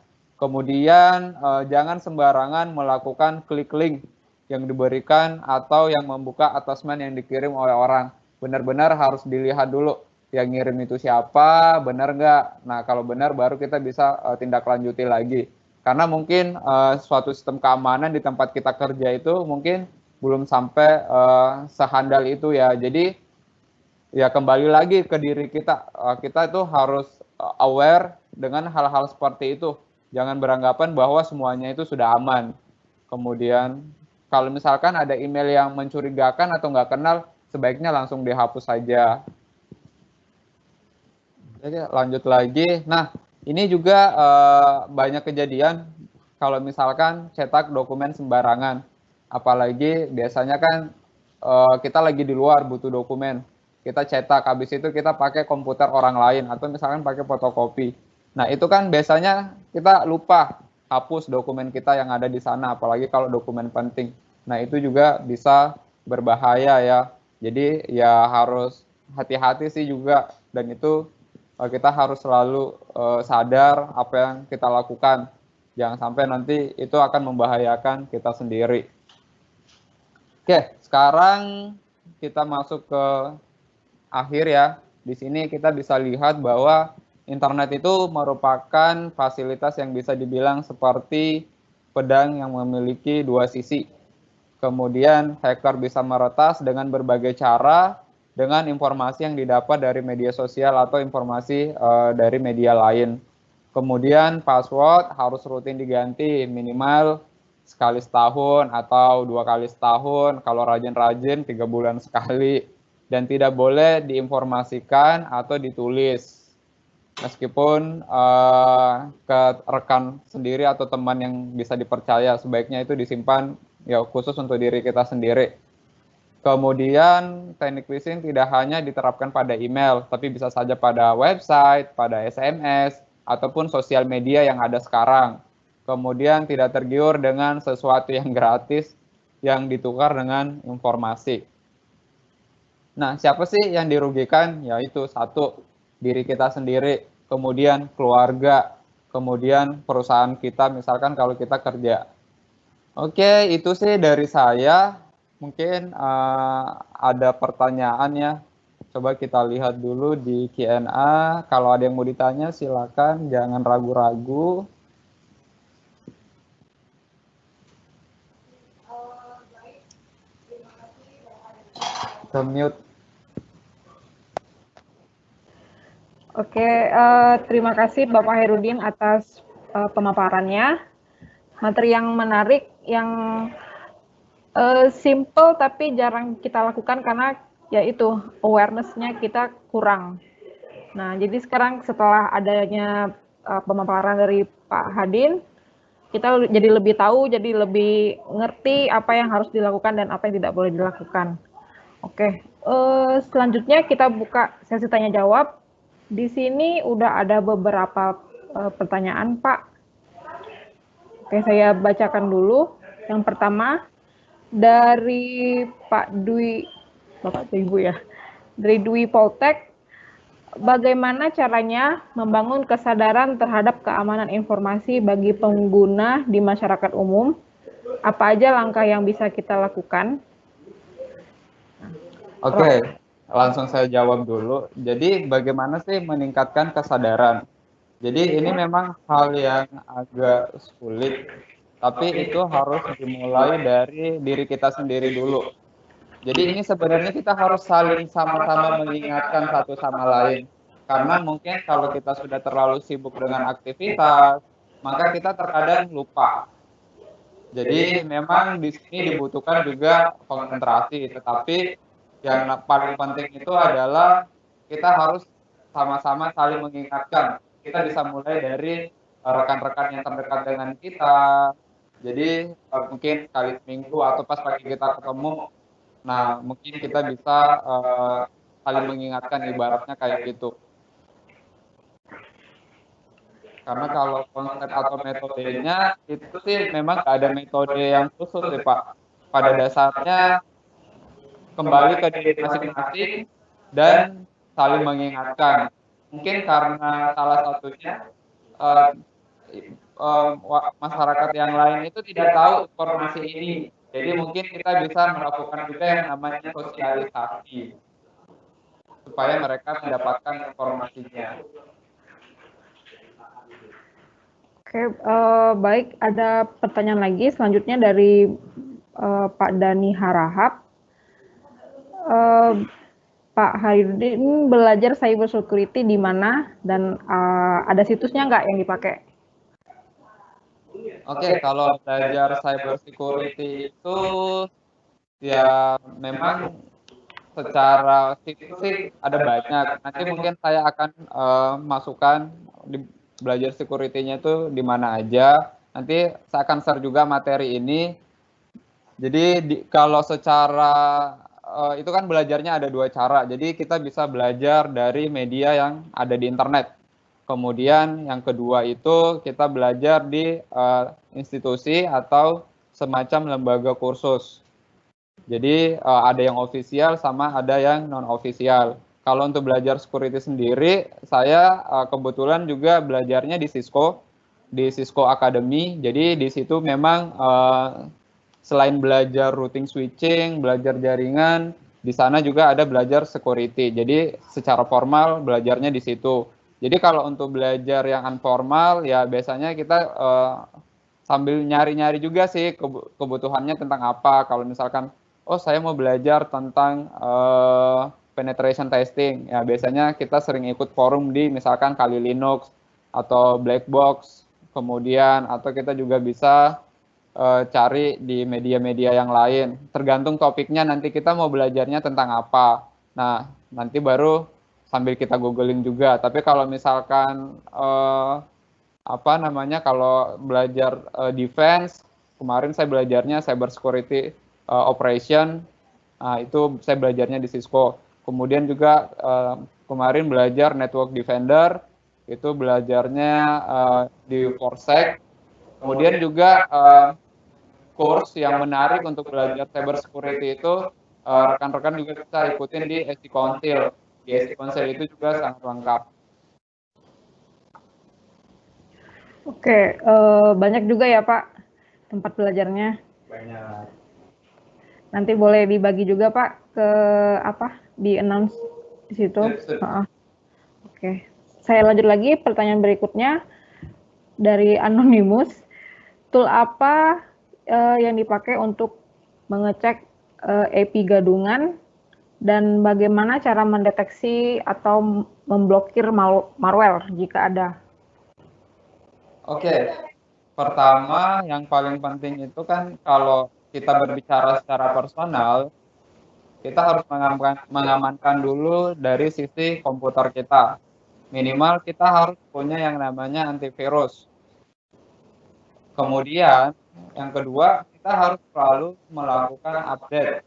[SPEAKER 3] Kemudian jangan sembarangan melakukan klik link yang diberikan atau yang membuka attachment yang dikirim oleh orang. benar-benar harus dilihat dulu yang ngirim itu siapa, benar nggak. Nah, kalau benar baru kita bisa tindak lanjuti lagi. Karena mungkin suatu sistem keamanan di tempat kita kerja itu mungkin belum sampai sehandal itu ya. Jadi ya kembali lagi ke diri kita. Kita itu harus aware dengan hal-hal seperti itu. Jangan beranggapan bahwa semuanya itu sudah aman. Kemudian kalau misalkan ada email yang mencurigakan atau nggak kenal, sebaiknya langsung dihapus saja. Jadi lanjut lagi. Nah, ini juga banyak kejadian kalau misalkan cetak dokumen sembarangan. Apalagi biasanya kan kita lagi di luar butuh dokumen. Kita cetak, habis itu kita pakai komputer orang lain atau misalkan pakai fotokopi. Nah, itu kan biasanya kita lupa hapus dokumen kita yang ada di sana, apalagi kalau dokumen penting. Nah, itu juga bisa berbahaya ya. Jadi ya harus hati-hati sih juga, dan itu kita harus selalu sadar apa yang kita lakukan. Jangan sampai nanti itu akan membahayakan kita sendiri. Oke, sekarang kita masuk ke akhir ya. Di sini kita bisa lihat bahwa internet itu merupakan fasilitas yang bisa dibilang seperti pedang yang memiliki dua sisi. Kemudian hacker bisa meretas dengan berbagai cara, dengan informasi yang didapat dari media sosial atau informasi dari media lain. Kemudian password harus rutin diganti, minimal sekali setahun atau 2 kali setahun, kalau rajin-rajin 3 bulan sekali, dan tidak boleh diinformasikan atau ditulis. Meskipun ke rekan sendiri atau teman yang bisa dipercaya, sebaiknya itu disimpan ya khusus untuk diri kita sendiri. Kemudian teknik phishing tidak hanya diterapkan pada email, tapi bisa saja pada website, pada SMS, ataupun sosial media yang ada sekarang. Kemudian tidak tergiur dengan sesuatu yang gratis yang ditukar dengan informasi. Nah, siapa sih yang dirugikan? Yaitu satu, diri kita sendiri, kemudian keluarga, kemudian perusahaan kita, misalkan kalau kita kerja. Oke, itu sih dari saya. Mungkin ada pertanyaan ya. Coba kita lihat dulu di Q&A. Kalau ada yang mau ditanya silakan, jangan ragu-ragu. Mute.
[SPEAKER 4] Oke, terima kasih Bapak Herudin atas pemaparannya. Materi yang menarik, yang simple tapi jarang kita lakukan karena yaitu awareness-nya kita kurang. Nah, jadi sekarang setelah adanya pemaparan dari Pak Hadin, kita jadi lebih tahu, jadi lebih ngerti apa yang harus dilakukan dan apa yang tidak boleh dilakukan. Oke, selanjutnya kita buka sesi tanya jawab. Di sini udah ada beberapa pertanyaan, Pak. Oke, saya bacakan dulu. Yang pertama dari Pak Dwi, Bapak atau Ibu ya, dari Dwi Poltek, bagaimana caranya membangun kesadaran terhadap keamanan informasi bagi pengguna di masyarakat umum? Apa aja langkah yang bisa kita lakukan?
[SPEAKER 3] Oke, langsung saya jawab dulu. Jadi bagaimana sih meningkatkan kesadaran? Jadi ini memang hal yang agak sulit, tapi itu harus dimulai dari diri kita sendiri dulu. Jadi ini sebenarnya kita harus saling sama-sama mengingatkan satu sama lain. Karena mungkin kalau kita sudah terlalu sibuk dengan aktivitas, maka kita terkadang lupa. Jadi memang di sini dibutuhkan juga konsentrasi, tetapi yang paling penting itu adalah kita harus sama-sama saling mengingatkan. Kita bisa mulai dari rekan-rekan yang terdekat dengan kita. Jadi mungkin sekali seminggu atau pas pagi kita ketemu, nah mungkin kita bisa saling mengingatkan, ibaratnya kayak gitu. Karena kalau konsep atau metodenya itu sih memang nggak ada metode yang khusus sih Pak. Pada dasarnya kembali ke diri masing-masing dan saling mengingatkan. Mungkin karena salah satunya masyarakat yang lain itu tidak tahu informasi ini. Jadi mungkin kita bisa melakukan juga yang namanya sosialisasi. supaya mereka mendapatkan informasinya.
[SPEAKER 4] Oke, baik. Ada pertanyaan lagi selanjutnya dari Pak Dani Harahap. Pak Hairudin belajar cyber security di mana dan ada situsnya nggak yang dipakai?
[SPEAKER 3] Oke, kalau belajar cyber security itu ya memang secara situs sih ada banyak. Nanti mungkin saya akan masukkan di belajar security-nya itu di mana aja. Nanti saya akan share juga materi ini. Jadi kalau secara itu kan belajarnya ada dua cara. Jadi kita bisa belajar dari media yang ada di internet. Kemudian yang kedua itu kita belajar di institusi atau semacam lembaga kursus. Jadi ada yang ofisial sama ada yang non-ofisial. Kalau untuk belajar security sendiri, saya kebetulan juga belajarnya di Cisco Academy. Jadi di situ memang selain belajar routing switching, belajar jaringan, di sana juga ada belajar security. Jadi secara formal belajarnya di situ. Jadi kalau untuk belajar yang informal, ya biasanya kita sambil nyari-nyari juga sih kebutuhannya tentang apa. Kalau misalkan, oh saya mau belajar tentang penetration testing, ya biasanya kita sering ikut forum di misalkan Kali Linux atau Blackbox, kemudian atau kita juga bisa cari di media-media yang lain. Tergantung topiknya nanti kita mau belajarnya tentang apa. Nah, nanti baru sambil kita googling juga. Tapi kalau misalkan kalau belajar defense, kemarin saya belajarnya cyber security operation. Nah, itu saya belajarnya di Cisco. Kemudian juga kemarin belajar network defender, itu belajarnya di Forsec. Kemudian juga course yang menarik untuk belajar cyber security itu rekan-rekan juga bisa ikutin di SC Council. Di SC Council itu juga sangat lengkap.
[SPEAKER 4] Oke, banyak juga ya Pak tempat belajarnya.
[SPEAKER 3] Banyak.
[SPEAKER 4] Nanti boleh dibagi juga Pak ke di announce di situ. Oke, saya lanjut lagi pertanyaan berikutnya dari Anonymous. Tool apa yang dipakai untuk mengecek IP gadungan dan bagaimana cara mendeteksi atau memblokir malware jika ada?
[SPEAKER 3] Oke, pertama yang paling penting itu kan kalau kita berbicara secara personal, kita harus mengamankan dulu dari sisi komputer kita. Minimal kita harus punya yang namanya antivirus. Kemudian yang kedua, kita harus selalu melakukan update.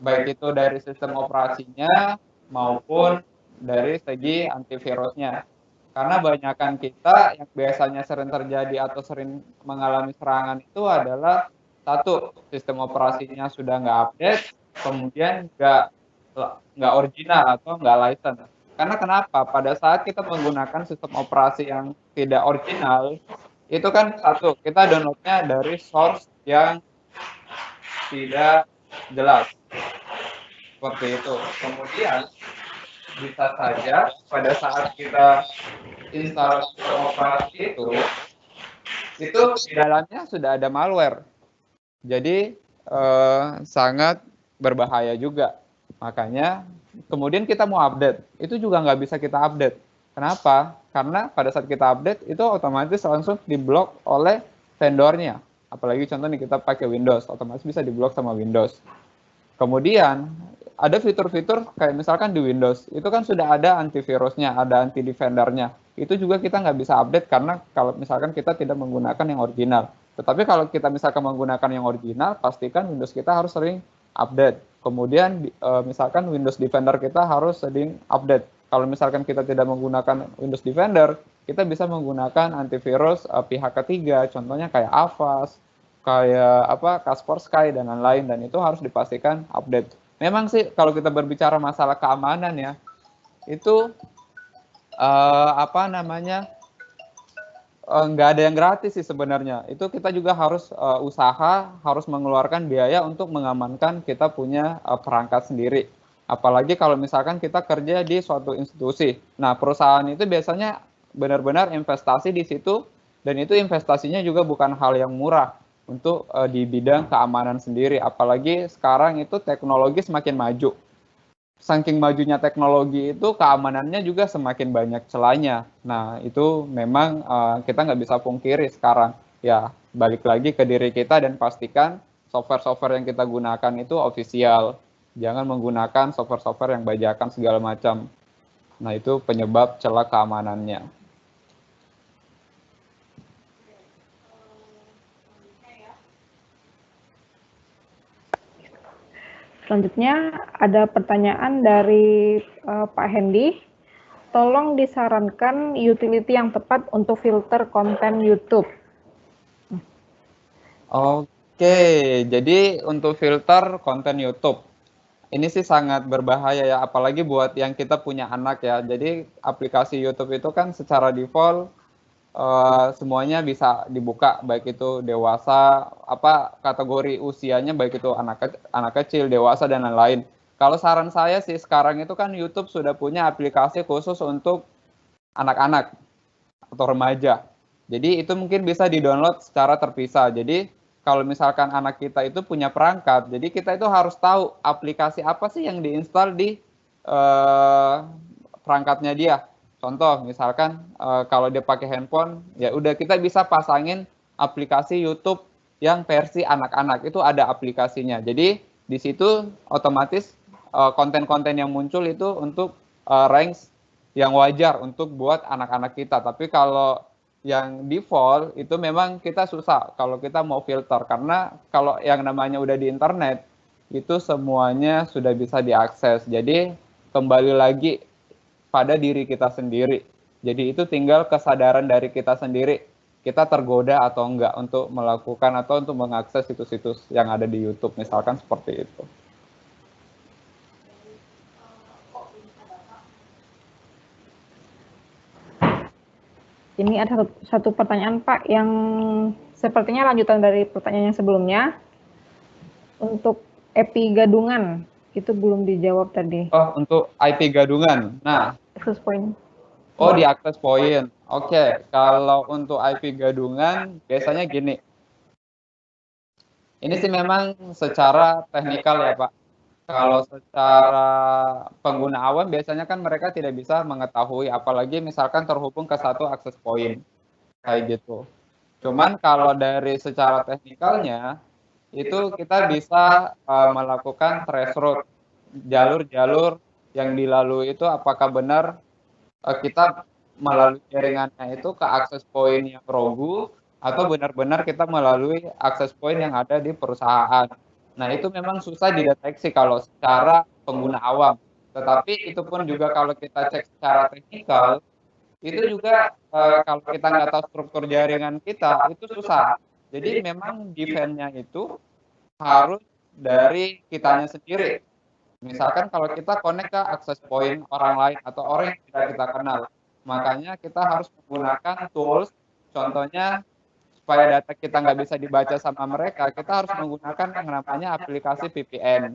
[SPEAKER 3] Baik itu dari sistem operasinya maupun dari segi antivirusnya. Karena banyakan kita yang biasanya sering terjadi atau sering mengalami serangan itu adalah satu, sistem operasinya sudah nggak update, kemudian nggak original atau nggak license. Karena kenapa? Pada saat kita menggunakan sistem operasi yang tidak original, itu kan satu, kita downloadnya dari source yang tidak jelas. Seperti itu. Kemudian bisa saja pada saat kita install sistem operasi itu di dalamnya sudah ada malware. Jadi sangat berbahaya juga. Makanya kemudian kita mau update, itu juga nggak bisa kita update. Kenapa? Karena pada saat kita update itu otomatis langsung diblok oleh vendornya. Apalagi contohnya kita pakai Windows, otomatis bisa diblok sama Windows. Kemudian ada fitur-fitur kayak misalkan di Windows, itu kan sudah ada antivirusnya, ada anti defendernya. Itu juga kita nggak bisa update karena kalau misalkan kita tidak menggunakan yang original. Tetapi kalau kita misalkan menggunakan yang original, pastikan Windows kita harus sering update. Kemudian misalkan Windows Defender kita harus sering update. Kalau misalkan kita tidak menggunakan Windows Defender, kita bisa menggunakan antivirus pihak ketiga, contohnya kayak Avast, kayak Kaspersky dan lain-lain, dan itu harus dipastikan update. Memang sih kalau kita berbicara masalah keamanan ya, itu nggak ada yang gratis sih sebenarnya. Itu kita juga harus usaha, harus mengeluarkan biaya untuk mengamankan kita punya perangkat sendiri. Apalagi kalau misalkan kita kerja di suatu institusi. Nah, perusahaan itu biasanya benar-benar investasi di situ, dan itu investasinya juga bukan hal yang murah untuk di bidang keamanan sendiri. Apalagi sekarang itu teknologi semakin maju. Saking majunya teknologi itu, keamanannya juga semakin banyak celahnya. Nah, itu memang kita nggak bisa pungkiri sekarang. Ya, balik lagi ke diri kita dan pastikan software-software yang kita gunakan itu official. Jangan menggunakan software-software yang bajakan segala macam. Nah, itu penyebab celah keamanannya.
[SPEAKER 4] Selanjutnya ada pertanyaan dari Pak Hendy. Tolong disarankan utility yang tepat untuk filter konten YouTube.
[SPEAKER 3] Oke, jadi untuk filter konten YouTube, ini sih sangat berbahaya ya, apalagi buat yang kita punya anak ya. Jadi aplikasi YouTube itu kan secara default semuanya bisa dibuka, baik itu dewasa, kategori usianya, baik itu anak kecil, dewasa, dan lain-lain. Kalau saran saya sih sekarang itu kan YouTube sudah punya aplikasi khusus untuk anak-anak atau remaja. Jadi itu mungkin bisa di-download secara terpisah. Jadi kalau misalkan anak kita itu punya perangkat, jadi kita itu harus tahu aplikasi apa sih yang diinstal di perangkatnya dia. Contoh, misalkan kalau dia pakai handphone, ya udah kita bisa pasangin aplikasi YouTube yang versi anak-anak, itu ada aplikasinya. Jadi di situ otomatis konten-konten yang muncul itu untuk range yang wajar untuk buat anak-anak kita. Tapi kalau yang default itu memang kita susah kalau kita mau filter, karena kalau yang namanya udah di internet itu semuanya sudah bisa diakses. Jadi kembali lagi pada diri kita sendiri. Jadi itu tinggal kesadaran dari kita sendiri, kita tergoda atau enggak untuk melakukan atau untuk mengakses situs-situs yang ada di YouTube, misalkan seperti itu.
[SPEAKER 4] Ini ada satu pertanyaan Pak yang sepertinya lanjutan dari pertanyaan yang sebelumnya. Untuk IP gadungan, itu belum dijawab tadi.
[SPEAKER 3] Oh, untuk IP gadungan. Nah,
[SPEAKER 4] access point.
[SPEAKER 3] Oh, di access point. Oke, kalau untuk IP gadungan biasanya gini. Ini sih memang secara teknikal ya Pak. Kalau secara pengguna awam biasanya kan mereka tidak bisa mengetahui, apalagi misalkan terhubung ke satu access point kayak gitu. Cuman kalau dari secara teknikalnya itu kita bisa melakukan traceroute, jalur-jalur yang dilalui itu apakah benar kita melalui jaringannya itu ke access point yang rogu atau benar-benar kita melalui access point yang ada di perusahaan. Nah, itu memang susah dideteksi kalau secara pengguna awam. Tetapi itu pun juga kalau kita cek secara teknikal, itu juga kalau kita nggak tahu struktur jaringan kita, itu susah. Jadi memang defense-nya itu harus dari kitanya sendiri. Misalkan kalau kita connect ke access point orang lain atau orang yang tidak kita kenal, makanya kita harus menggunakan tools, contohnya supaya data kita nggak bisa dibaca sama mereka, kita harus menggunakan yang namanya aplikasi VPN.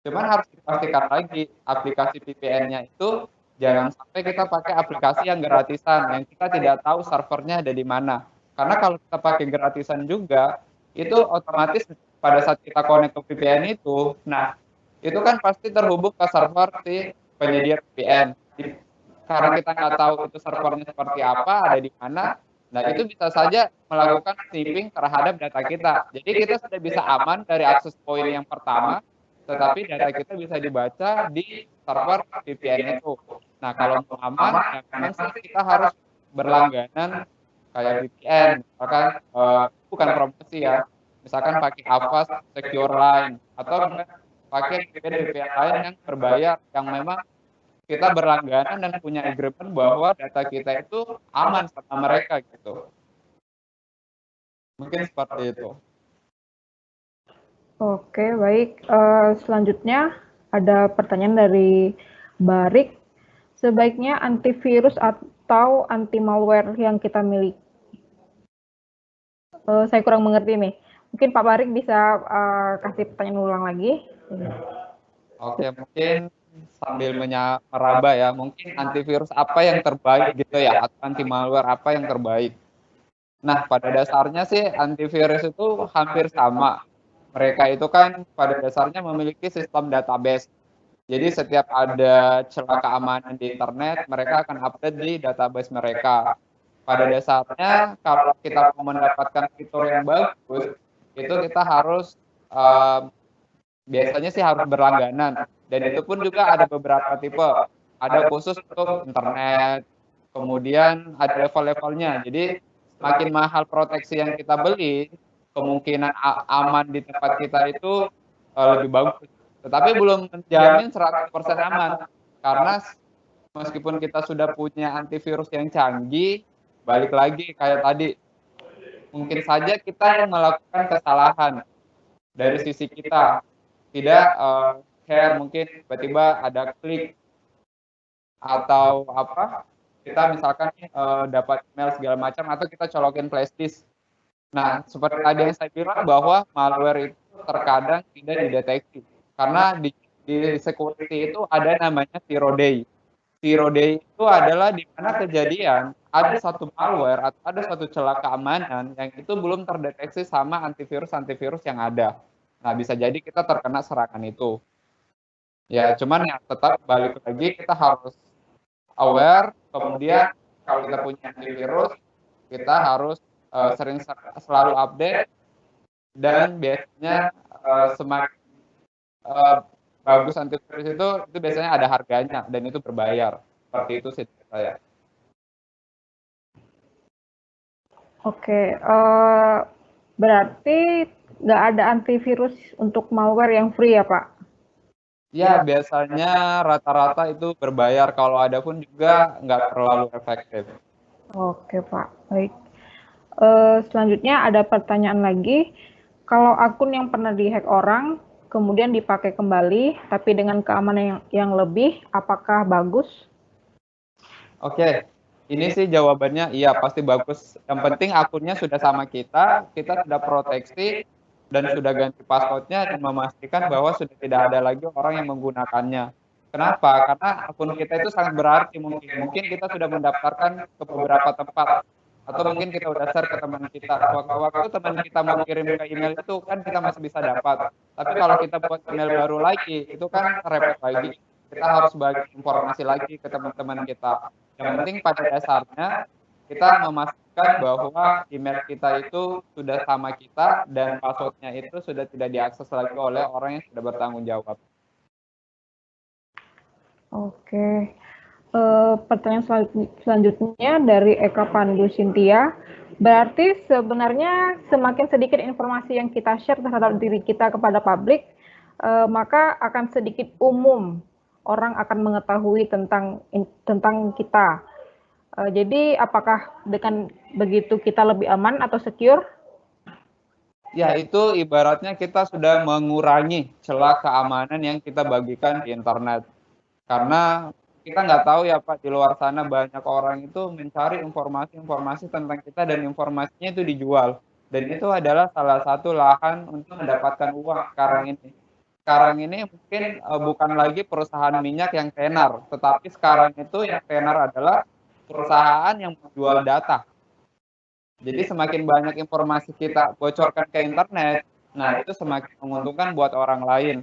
[SPEAKER 3] Cuman harus dipastikan lagi, aplikasi VPN-nya itu jangan sampai kita pakai aplikasi yang gratisan, yang kita tidak tahu servernya ada di mana. Karena kalau kita pakai gratisan juga, itu otomatis pada saat kita connect ke VPN itu, nah, itu kan pasti terhubung ke server si penyedia VPN. Karena kita nggak tahu itu servernya seperti apa, ada di mana, nah itu bisa saja melakukan sniffing terhadap data kita. Jadi kita sudah bisa aman dari access point yang pertama, tetapi data kita bisa dibaca di server VPN itu. Nah, kalau mau aman, ya memang kita harus berlangganan kayak VPN, misalkan bukan promosi ya, misalkan pakai Avast Secure Line, atau pakai VPN lain yang berbayar, yang memang kita berlangganan dan punya agreement bahwa data kita itu aman sama mereka gitu. Mungkin seperti itu.
[SPEAKER 4] Oke, baik. Selanjutnya ada pertanyaan dari Barik. Sebaiknya antivirus atau anti malware yang kita miliki? Saya kurang mengerti nih. Mungkin Pak Barik bisa kasih pertanyaan ulang lagi.
[SPEAKER 3] Oke, mungkin sambil meraba ya, mungkin antivirus apa yang terbaik gitu ya, atau anti malware apa yang terbaik. Nah, pada dasarnya sih antivirus itu hampir sama. Mereka itu kan pada dasarnya memiliki sistem database. Jadi setiap ada celah keamanan di internet, mereka akan update di database mereka. Pada dasarnya kalau kita mau mendapatkan fitur yang bagus, itu kita harus biasanya sih harus berlangganan. Dan itu pun juga ada beberapa tipe. Ada khusus untuk internet, kemudian ada level-levelnya. Jadi semakin mahal proteksi yang kita beli, kemungkinan aman di tempat kita itu lebih bagus. Tetapi belum menjamin 100% aman. Karena meskipun kita sudah punya antivirus yang canggih, balik lagi kayak tadi, mungkin saja kita yang melakukan kesalahan dari sisi kita. Tidak share, mungkin tiba-tiba ada klik atau apa, kita misalkan dapat email segala macam atau kita colokin flash disk. Nah, seperti tadi yang saya bilang bahwa malware itu terkadang tidak dideteksi. Karena di security itu ada namanya zero day. Zero day itu adalah di mana kejadian ada satu malware atau ada satu celah keamanan yang itu belum terdeteksi sama antivirus yang ada. Nah, bisa jadi kita terkena serangan itu. Ya, cuman ya tetap balik lagi kita harus aware, kemudian kalau kita punya antivirus, kita harus selalu update, dan biasanya semakin bagus antivirus itu biasanya ada harganya dan itu berbayar. Seperti itu sih saya.
[SPEAKER 4] Oke, berarti nggak ada antivirus untuk malware yang free ya, Pak?
[SPEAKER 3] Ya, biasanya rata-rata itu berbayar. Kalau ada pun juga nggak terlalu efektif.
[SPEAKER 4] Oke, Pak. Baik. Selanjutnya ada pertanyaan lagi. Kalau akun yang pernah dihack orang, kemudian dipakai kembali, tapi dengan keamanan yang lebih, apakah bagus?
[SPEAKER 3] Oke, ini sih jawabannya iya, pasti bagus. Yang penting akunnya sudah sama kita sudah proteksi, dan sudah ganti passwordnya dan memastikan bahwa sudah tidak ada lagi orang yang menggunakannya. Kenapa? Karena akun kita itu sangat berarti mungkin kita sudah mendaftarkan ke beberapa tempat, atau mungkin kita udah share ke teman kita. Waktu teman kita mau kirim ke email itu kan kita masih bisa dapat. Tapi kalau kita buat email baru lagi, itu kan repot lagi. Kita harus bagi informasi lagi ke teman-teman kita. Yang penting pada dasarnya kita memastikan bahwa email kita itu sudah sama kita dan passwordnya itu sudah tidak diakses lagi oleh orang yang sudah bertanggung jawab.
[SPEAKER 4] Oke. Pertanyaan selanjutnya dari Eka Pandu Sintia. Berarti sebenarnya semakin sedikit informasi yang kita share terhadap diri kita kepada publik, maka akan sedikit umum orang akan mengetahui tentang kita. Jadi apakah dengan begitu kita lebih aman atau secure?
[SPEAKER 3] Ya, itu ibaratnya kita sudah mengurangi celah keamanan yang kita bagikan di internet. Karena kita nggak tahu ya Pak, di luar sana banyak orang itu mencari informasi tentang kita dan informasinya itu dijual. Dan itu adalah salah satu lahan untuk mendapatkan uang sekarang ini. Sekarang ini mungkin bukan lagi perusahaan minyak yang tenar, tetapi sekarang itu yang tenar adalah perusahaan yang menjual data. Jadi semakin banyak informasi kita bocorkan ke internet, nah itu semakin menguntungkan buat orang lain.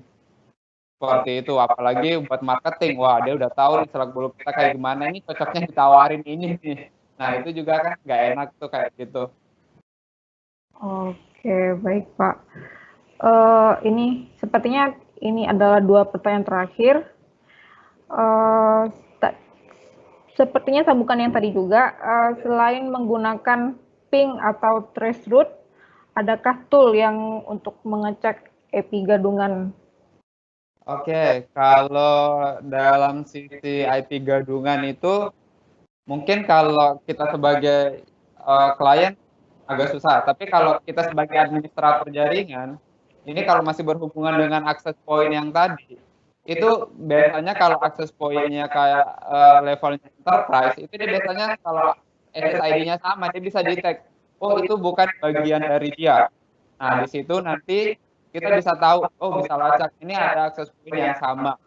[SPEAKER 3] Seperti itu, apalagi buat marketing. Wah, dia udah tahu nih seluk-beluk kita kayak gimana, ini cocoknya ditawarin ini nih. Nah, itu juga kan nggak enak tuh kayak gitu.
[SPEAKER 4] Oke, baik Pak. Ini sepertinya ini adalah 2 pertanyaan terakhir. Sepertinya sambungan yang tadi juga, selain menggunakan ping atau traceroute, adakah tool yang untuk mengecek IP gadungan?
[SPEAKER 3] Oke, kalau dalam sisi IP gadungan itu, mungkin kalau kita sebagai klien agak susah. Tapi kalau kita sebagai administrator jaringan, ini kalau masih berhubungan dengan access point yang tadi, itu biasanya kalau access point-nya kayak levelnya enterprise, itu dia biasanya kalau SSID-nya sama, dia bisa detect, oh itu bukan bagian dari dia. Nah, di situ nanti kita bisa tahu, oh bisa lacak, ini ada access point yang sama.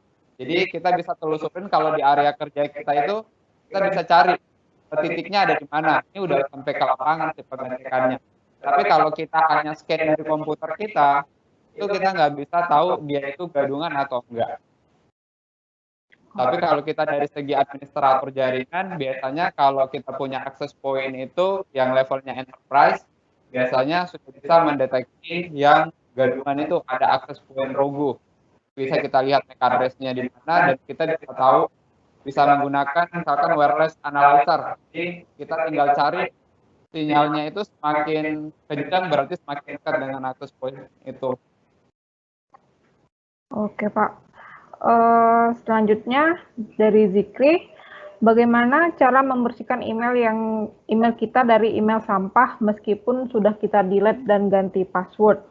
[SPEAKER 3] Jadi kita bisa telusurin kalau di area kerja kita itu kita bisa cari titiknya ada di mana. Ini udah sampai ke lapangan sih pengecekannya. Tapi kalau kita hanya scan dari komputer kita, itu kita nggak bisa tahu dia itu gadungan atau enggak. Tapi kalau kita dari segi administrator jaringan, biasanya kalau kita punya access point itu yang levelnya enterprise, biasanya sudah bisa mendeteksi yang gadungan itu ada access point rogu. Bisa kita lihat MAC address-nya di mana dan kita bisa tahu, bisa menggunakan misalkan wireless analyzer. Jadi kita tinggal cari sinyalnya itu semakin kencang berarti semakin dekat dengan access point itu.
[SPEAKER 4] Oke, Pak. Selanjutnya dari Zikri, bagaimana cara membersihkan email kita dari email sampah meskipun sudah kita delete dan ganti password?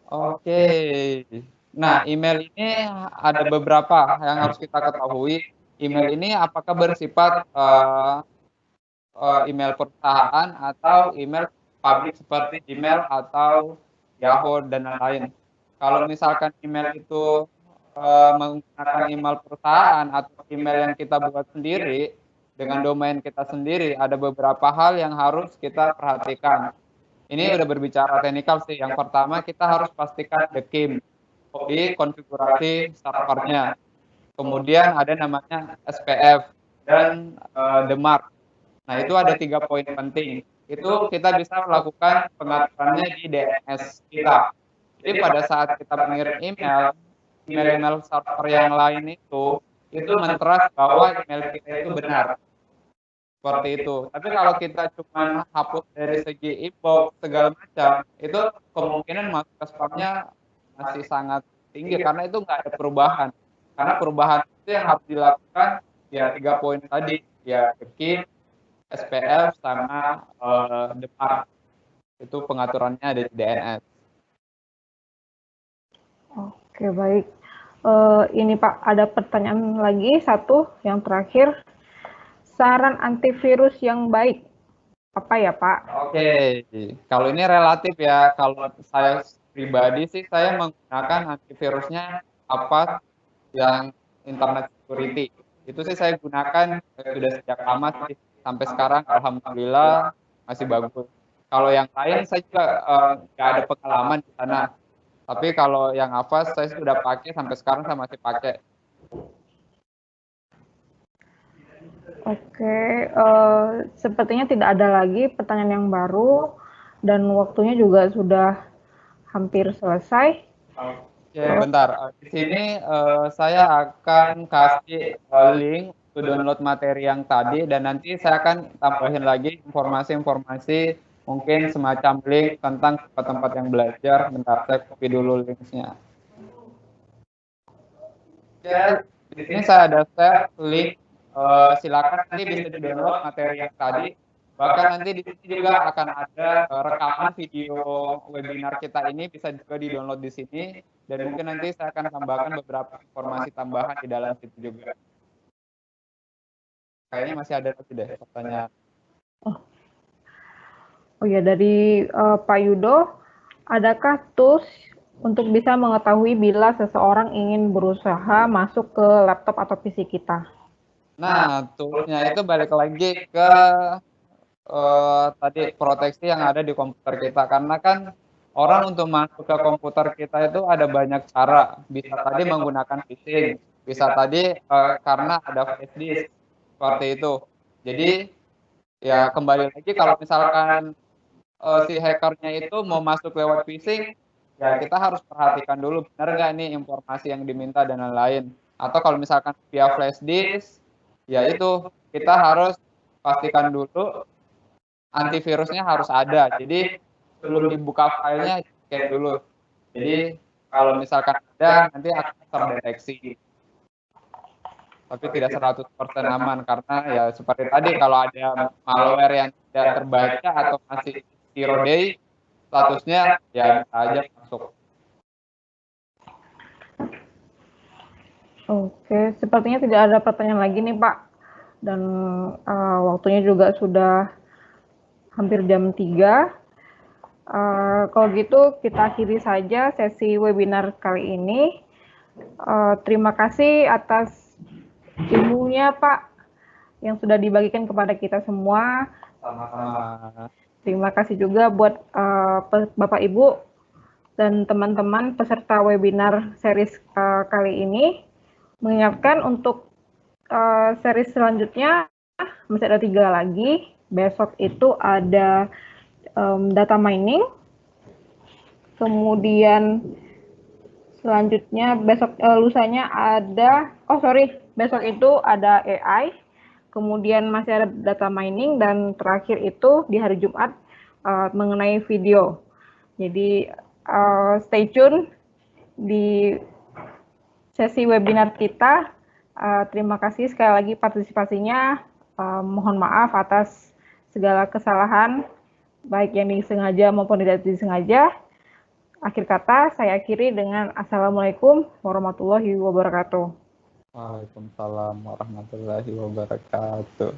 [SPEAKER 3] Oke. Nah, email ini ada beberapa yang harus kita ketahui. Email ini apakah bersifat email perusahaan atau email publik seperti Gmail atau Yahoo dan lain-lain. Kalau misalkan email itu menggunakan email perusahaan atau email yang kita buat sendiri dengan domain kita sendiri, ada beberapa hal yang harus kita perhatikan. Ini udah berbicara teknikal sih. Yang pertama kita harus pastikan the key di konfigurasi servernya. Kemudian ada namanya SPF dan the mark. Nah, itu ada 3 poin penting. Itu kita bisa melakukan pengaturannya di DNS kita. Jadi pada saat kita mengirim email server yang lain itu mentrust bahwa email kita itu benar. Seperti itu. Tapi kalau kita cuma hapus dari segi inbox segala macam, itu kemungkinan masuk ke spamnya masih sangat tinggi karena itu nggak ada perubahan. Karena perubahan itu yang harus dilakukan ya 3 poin tadi, ya the key, SPF sama the mark. Itu pengaturannya ada di DNS.
[SPEAKER 4] Oke, baik. Ini Pak, ada pertanyaan lagi satu yang terakhir. Saran antivirus yang baik apa ya, Pak?
[SPEAKER 3] Oke, kalau ini relatif ya. Kalau saya pribadi sih saya menggunakan antivirusnya apa yang internet security. Itu sih saya gunakan sudah sejak lama sih sampai sekarang alhamdulillah masih bagus. Kalau yang lain saya juga nggak ada pengalaman di sana. Tapi kalau yang Avast saya sudah pakai sampai sekarang saya masih pakai.
[SPEAKER 4] Oke, sepertinya tidak ada lagi pertanyaan yang baru dan waktunya juga sudah hampir selesai.
[SPEAKER 3] Oke, bentar. Di sini saya akan kasih link untuk download materi yang tadi dan nanti saya akan tambahin lagi informasi-informasi mungkin semacam link tentang tempat-tempat yang belajar. Bentar, saya copy dulu linknya. Oke, di sini saya ada share link. Silakan nanti bisa di-download materi yang tadi. Bahkan nanti di sini juga akan ada rekaman video webinar kita ini bisa juga di-download di sini dan mungkin nanti saya akan tambahkan beberapa informasi tambahan di dalam situ juga. Kayaknya masih ada lagi deh pertanyaan.
[SPEAKER 4] Oh ya, dari Pak Yudo, adakah tools untuk bisa mengetahui bila seseorang ingin berusaha masuk ke laptop atau PC kita?
[SPEAKER 3] Nah, toolsnya itu balik lagi ke tadi proteksi yang ada di komputer kita. Karena kan orang untuk masuk ke komputer kita itu ada banyak cara. Bisa tadi menggunakan phishing, bisa tadi karena ada flash disk, seperti itu. Jadi ya kembali lagi kalau misalkan si hackernya itu mau masuk lewat phishing, ya kita harus perhatikan dulu benar nggak nih informasi yang diminta dan lain-lain. Atau kalau misalkan via flash disk, ya itu kita harus pastikan dulu antivirusnya harus ada. Jadi sebelum dibuka filenya cek dulu. Jadi kalau misalkan ada nanti akan terdeteksi. Tapi tidak 100% aman karena ya seperti tadi kalau ada malware yang tidak terbaca atau masih zero day statusnya ya bisa aja masuk.
[SPEAKER 4] Oke, sepertinya tidak ada pertanyaan lagi nih Pak. Dan waktunya juga sudah hampir jam 3. Kalau gitu kita akhiri saja sesi webinar kali ini. Terima kasih atas ilmunya Pak yang sudah dibagikan kepada kita semua.
[SPEAKER 3] Sama-sama.
[SPEAKER 4] Terima kasih juga buat Bapak Ibu dan teman-teman peserta webinar series kali ini. Mengingatkan untuk series selanjutnya masih ada 3 lagi. Besok itu ada data mining. Kemudian selanjutnya besok lusanya ada, besok itu ada AI. Kemudian masih ada data mining dan terakhir itu di hari Jumat mengenai video. Jadi stay tune di sesi webinar kita. Terima kasih sekali lagi partisipasinya. Mohon maaf atas segala kesalahan, baik yang disengaja maupun tidak disengaja. Akhir kata, saya akhiri dengan Assalamualaikum warahmatullahi wabarakatuh.
[SPEAKER 3] Waalaikumsalam warahmatullahi wabarakatuh.